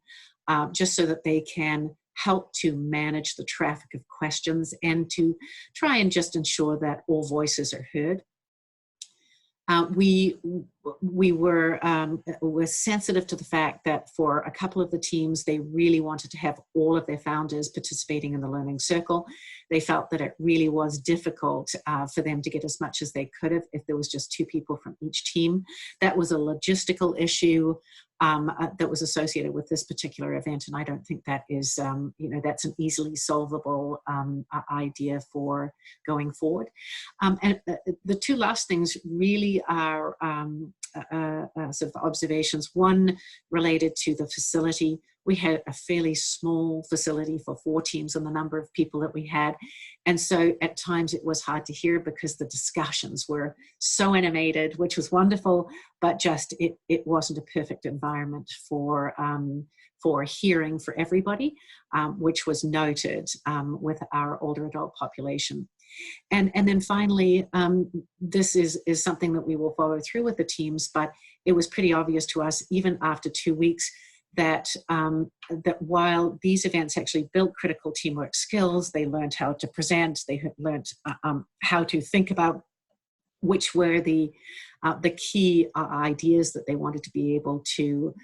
just so that they can help to manage the traffic of questions and to try and just ensure that all voices are heard. We were sensitive to the fact that for a couple of the teams, they really wanted to have all of their founders participating in the learning circle. They felt that it really was difficult for them to get as much as they could have if there was just 2 people from each team. That was a logistical issue that was associated with this particular event, and I don't think that is, that's an easily solvable idea for going forward. And the 2 last things really are sort of observations. One related to the facility. We had a fairly small facility for 4 teams and the number of people that we had. And so at times it was hard to hear because the discussions were so animated, which was wonderful, but just it wasn't a perfect environment for hearing for everybody, which was noted with our older adult population. And then finally, this is something that we will follow through with the teams, but it was pretty obvious to us, even after 2 weeks, that that while these events actually built critical teamwork skills, they learned how to present, they learned how to think about which were the key ideas that they wanted to be able to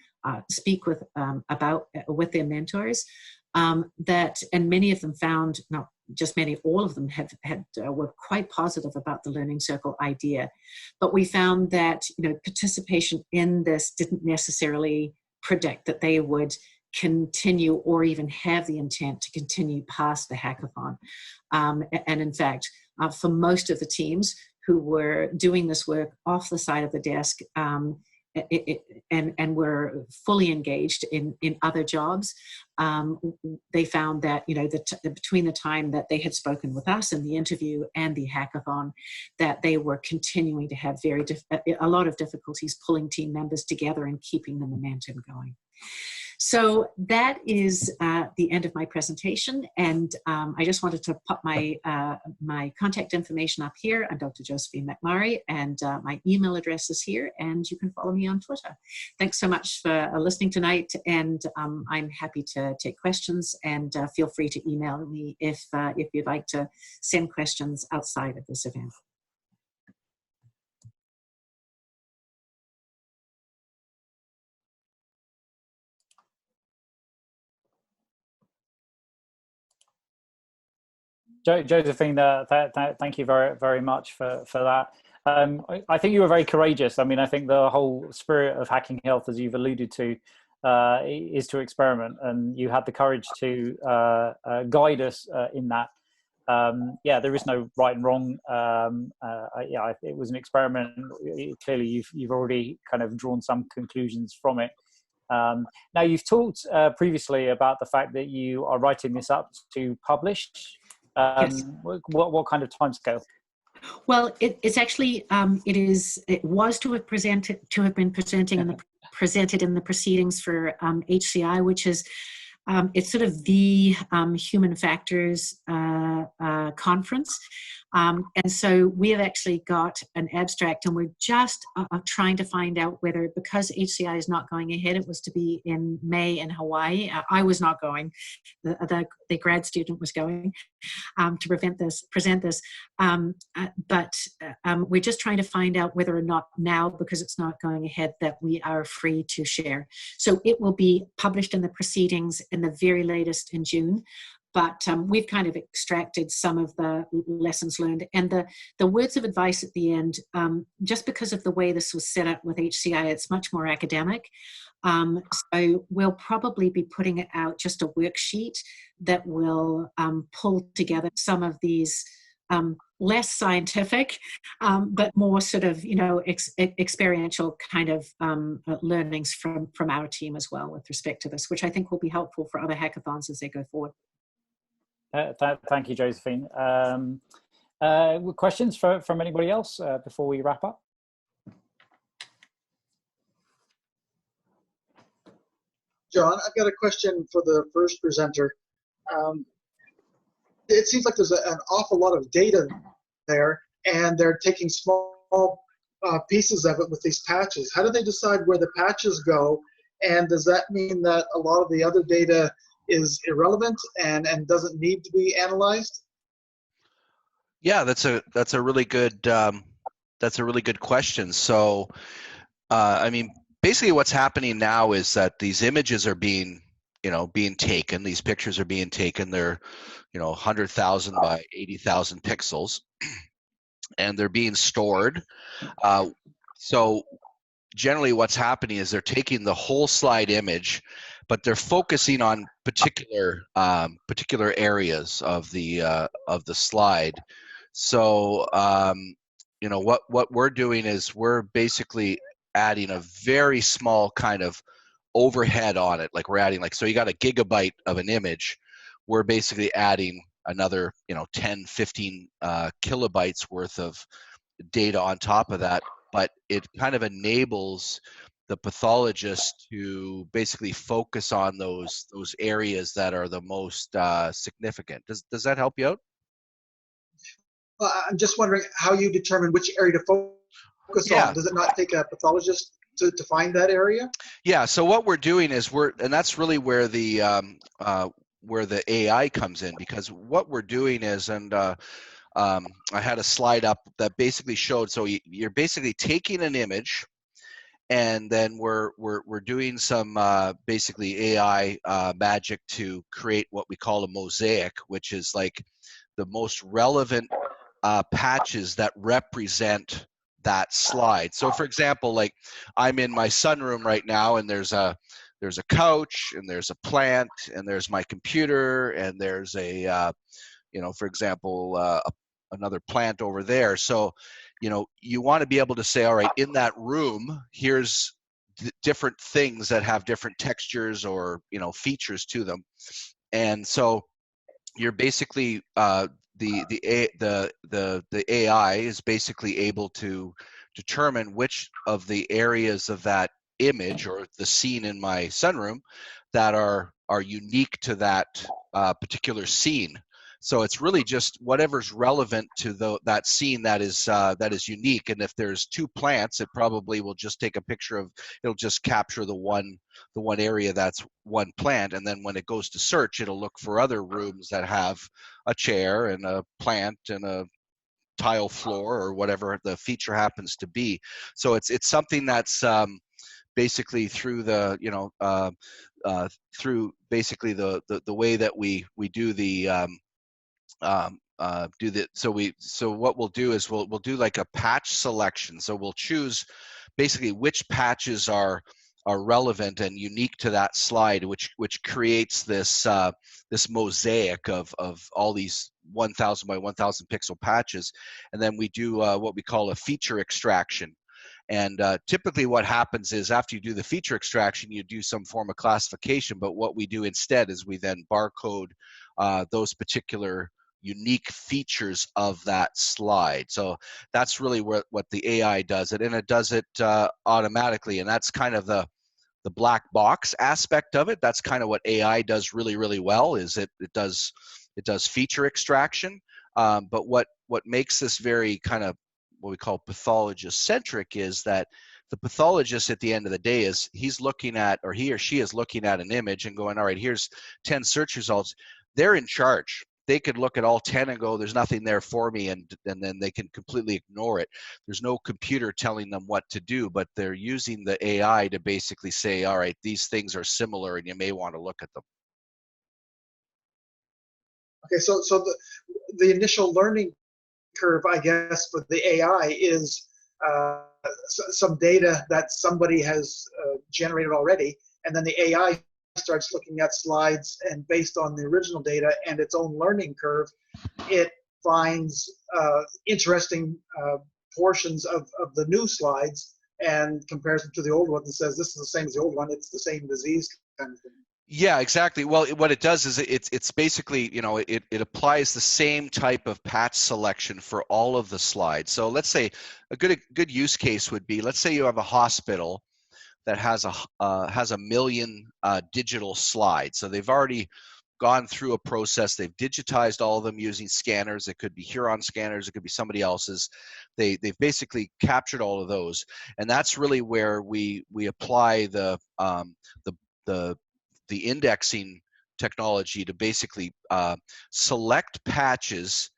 speak with about with their mentors. That, and many of them found, not just many, all of them were quite positive about the learning circle idea. But we found that, you know, participation in this didn't necessarily predict that they would continue or even have the intent to continue past the hackathon. And in fact, for most of the teams who were doing this work off the side of the desk and were fully engaged in other jobs, they found that, you know, between the time that they had spoken with us in the interview and the hackathon, that they were continuing to have a lot of difficulties pulling team members together and keeping the momentum going. So that is the end of my presentation, and I just wanted to pop my my contact information up here. I'm Dr. Josephine McMurray, and my email address is here, and you can follow me on Twitter. Thanks so much for listening tonight, and I'm happy to take questions, and feel free to email me if you'd like to send questions outside of this event. Josephine, thank you very much for that. I think you were very courageous. I mean, I think the whole spirit of Hacking Health, as you've alluded to, is to experiment, and you had the courage to guide us in that. Yeah, there is no right and wrong. Yeah, it was an experiment. Clearly, you've already kind of drawn some conclusions from it. Now, you've talked previously about the fact that you are writing this up to publish. Yes. What kind of timescale? Well, it's actually it was to have been presented in the proceedings for HCI, which is it's sort of the human factors conference. And so we have actually got an abstract, and we're just trying to find out whether, because HCI is not going ahead, it was to be in May in Hawaii. I was not going. The grad student was going to present this. But we're just trying to find out whether or not now, because it's not going ahead, that we are free to share. So it will be published in the proceedings in the very latest in June. But we've kind of extracted some of the lessons learned, and the words of advice at the end, just because of the way this was set up with HCI, it's much more academic. So we'll probably be putting it out, just a worksheet that will pull together some of these less scientific, but more sort of, you know, experiential kind of learnings from our team as well with respect to this, which I think will be helpful for other hackathons as they go forward. Thank you, Josephine. Questions from anybody else before we wrap up? John, I've got a question for the first presenter. It seems like there's an awful lot of data there, and they're taking small pieces of it with these patches. How do they decide where the patches go? And does that mean that a lot of the other data is irrelevant and doesn't need to be analyzed? Yeah, that's a really good question. So, I mean, basically, what's happening now is that these images are being taken. These pictures are being taken. They're, 100,000 by 80,000 pixels, and they're being stored. So, generally, what's happening is they're taking the whole slide image, but they're focusing on particular areas of the slide. So what we're doing is we're basically adding a very small kind of overhead on it. Like we're adding, so you got a gigabyte of an image. We're basically adding another 10, 15 kilobytes worth of data on top of that. But it kind of enables the pathologist to basically focus on those areas that are the most significant. Does that help you out? I'm just wondering how you determine which area to focus on. Does it not take a pathologist to find that area? Yeah. So what we're doing is and that's really where the AI comes in, because what we're doing is, and I had a slide up that basically showed. So you're basically taking an image, and then we're doing some basically AI magic to create what we call a mosaic, which is like the most relevant patches that represent that slide. So for example, like I'm in my sunroom right now, and there's a couch, and there's a plant, and there's my computer, and there's a for example, another plant over there. So you want to be able to say, all right, in that room, here's different things that have different textures or features to them. And so you're basically the AI is basically able to determine which of the areas of that image or the scene in my sunroom that are unique to that particular scene. So it's really just whatever's relevant to that scene that is unique. And if there's two plants, it probably will just take a picture of, it'll just capture the one area that's one plant. And then when it goes to search, it'll look for other rooms that have a chair and a plant and a tile floor or whatever the feature happens to be. So it's something that's basically through the through basically the way that we do the so what we'll do is we'll do like a patch selection. So we'll choose basically which patches are relevant and unique to that slide, which creates this this mosaic of all these 1,000 by 1,000 pixel patches. And then we do what we call a feature extraction. And typically what happens is after you do the feature extraction, you do some form of classification. But what we do instead is we then barcode those particular unique features of that slide. So that's really what the AI does it, and it does it automatically. And that's kind of the black box aspect of it. That's kind of what AI does really, really well, is it does feature extraction. But what makes this very kind of what we call pathologist centric is that the pathologist at the end of the day is he's looking at, or he or she is looking at an image and going, all right, here's 10 search results. They're in charge. They could look at all 10 and go, there's nothing there for me, and then they can completely ignore it. There's no computer telling them what to do, but they're using the AI to basically say, all right, these things are similar and you may want to look at them. Okay, so the initial learning curve, I guess, for the AI is some data that somebody has generated already, and then the AI starts looking at slides, and based on the original data and its own learning curve, it finds interesting portions of the new slides and compares them to the old one and says, this is the same as the old one, it's the same disease kind of thing. Yeah, exactly. Well, what it does is it's basically, it applies the same type of patch selection for all of the slides. So let's say a good use case would be, let's say you have a hospital that has a million digital slides. So they've already gone through a process. They've digitized all of them using scanners. It could be Huron scanners. It could be somebody else's. They've basically captured all of those, and that's really where we apply the indexing technology to basically select patches.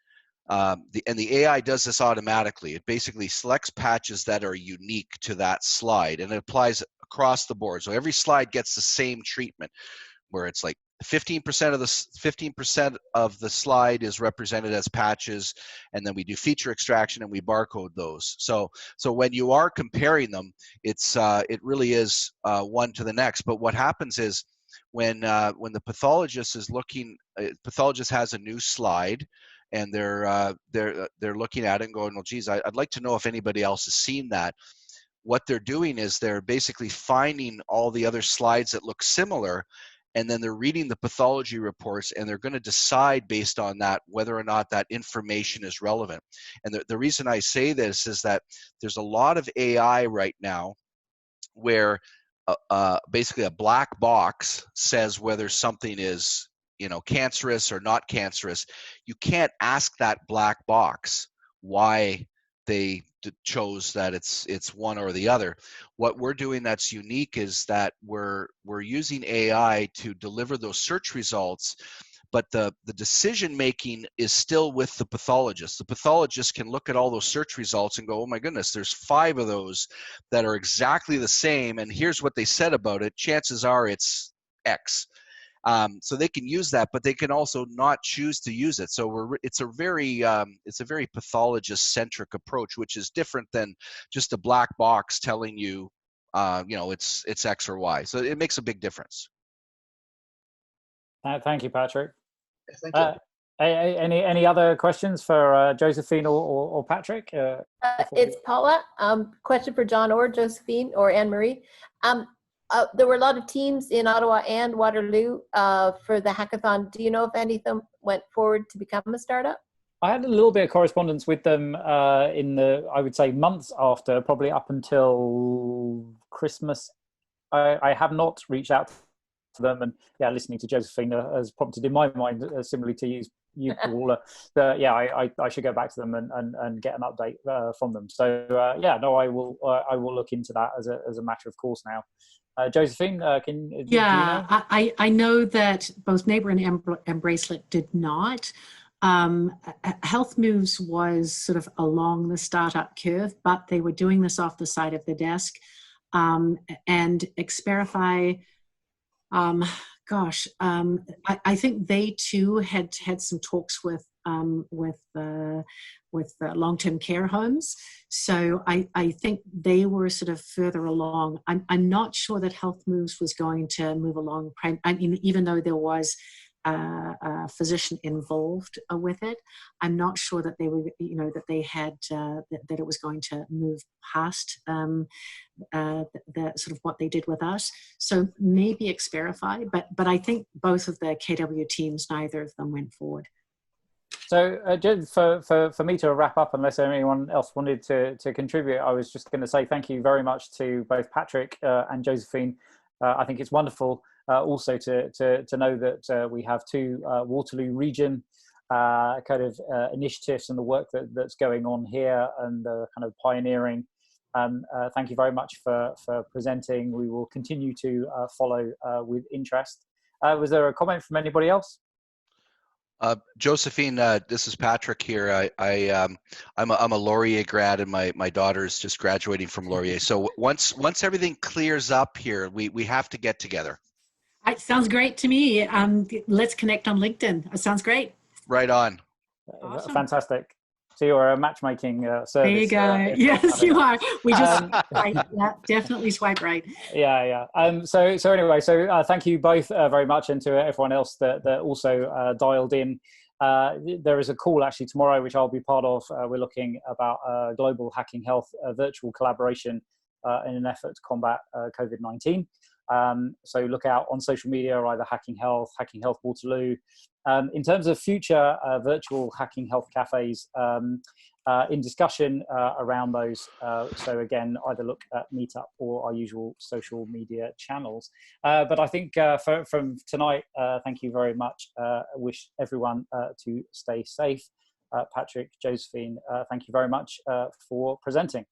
And the AI does this automatically. It basically selects patches that are unique to that slide, and it applies across the board. So every slide gets the same treatment, where it's like 15% of the slide is represented as patches, and then we do feature extraction and we barcode those. So when you are comparing them, it really is one to the next. But what happens is when the pathologist is looking, pathologist has a new slide, and they're looking at it and going, well, geez, I'd like to know if anybody else has seen that. What they're doing is they're basically finding all the other slides that look similar, and then they're reading the pathology reports, and they're going to decide based on that whether or not that information is relevant. And the reason I say this is that there's a lot of AI right now where basically a black box says whether something is cancerous or not cancerous. You can't ask that black box why they chose that it's one or the other. What we're doing that's unique is that we're using AI to deliver those search results, but the decision making is still with the pathologist. The pathologist can look at all those search results and go, oh my goodness, there's 5 of those that are exactly the same, and here's what they said about it. Chances are it's X. So they can use that, but they can also not choose to use it. So it's a very pathologist-centric approach, which is different than just a black box telling you, it's X or Y. So it makes a big difference. Thank you, Patrick. Thank you. Any other questions for Josephine or Patrick? It's Paula. Question for John or Josephine or Anne-Marie. There were a lot of teams in Ottawa and Waterloo for the hackathon. Do you know if any of them went forward to become a startup? I had a little bit of correspondence with them in the, I would say, months after, probably up until Christmas. I have not reached out to them, and yeah, listening to Josephine has prompted in my mind, similarly to you, Paula, I should go back to them and get an update from them. So I will look into that as a matter of course now. Josephine, do you know? I know that both Neighbour and Bracelet did not. Health Moves was sort of along the startup curve, but they were doing this off the side of the desk. And Experify, I think they too had some talks with long-term care homes. So I think they were sort of further along. I'm not sure that Health Moves was going to move along. I mean, even though there was a physician involved with it, I'm not sure that they were, that they had that it was going to move past the sort of what they did with us. So maybe Experify, but I think both of the KW teams, neither of them went forward. So just for me to wrap up, unless anyone else wanted to contribute, I was just going to say thank you very much to both Patrick and Josephine. I think it's wonderful also to know that we have 2 Waterloo region kind of initiatives and the work that's going on here and the kind of pioneering. Thank you very much for presenting. We will continue to follow with interest. Was there a comment from anybody else? Josephine, this is Patrick here. I'm a Laurier grad, and my daughter's just graduating from Laurier. So once everything clears up here, we have to get together. It sounds great to me. Let's connect on LinkedIn. It sounds great. Right on. Awesome. Fantastic. So you're a matchmaking service. There you go. Yes, you are. We just definitely swipe right. Yeah. So anyway, thank you both very much, and to everyone else that also dialed in. There is a call actually tomorrow, which I'll be part of. We're looking about global hacking health virtual collaboration in an effort to combat COVID-19. So look out on social media, either Hacking Health Waterloo. In terms of future virtual Hacking Health cafes, in discussion around those. So again, either look at Meetup or our usual social media channels. But I think from tonight, thank you very much. I wish everyone to stay safe. Patrick, Josephine, thank you very much for presenting.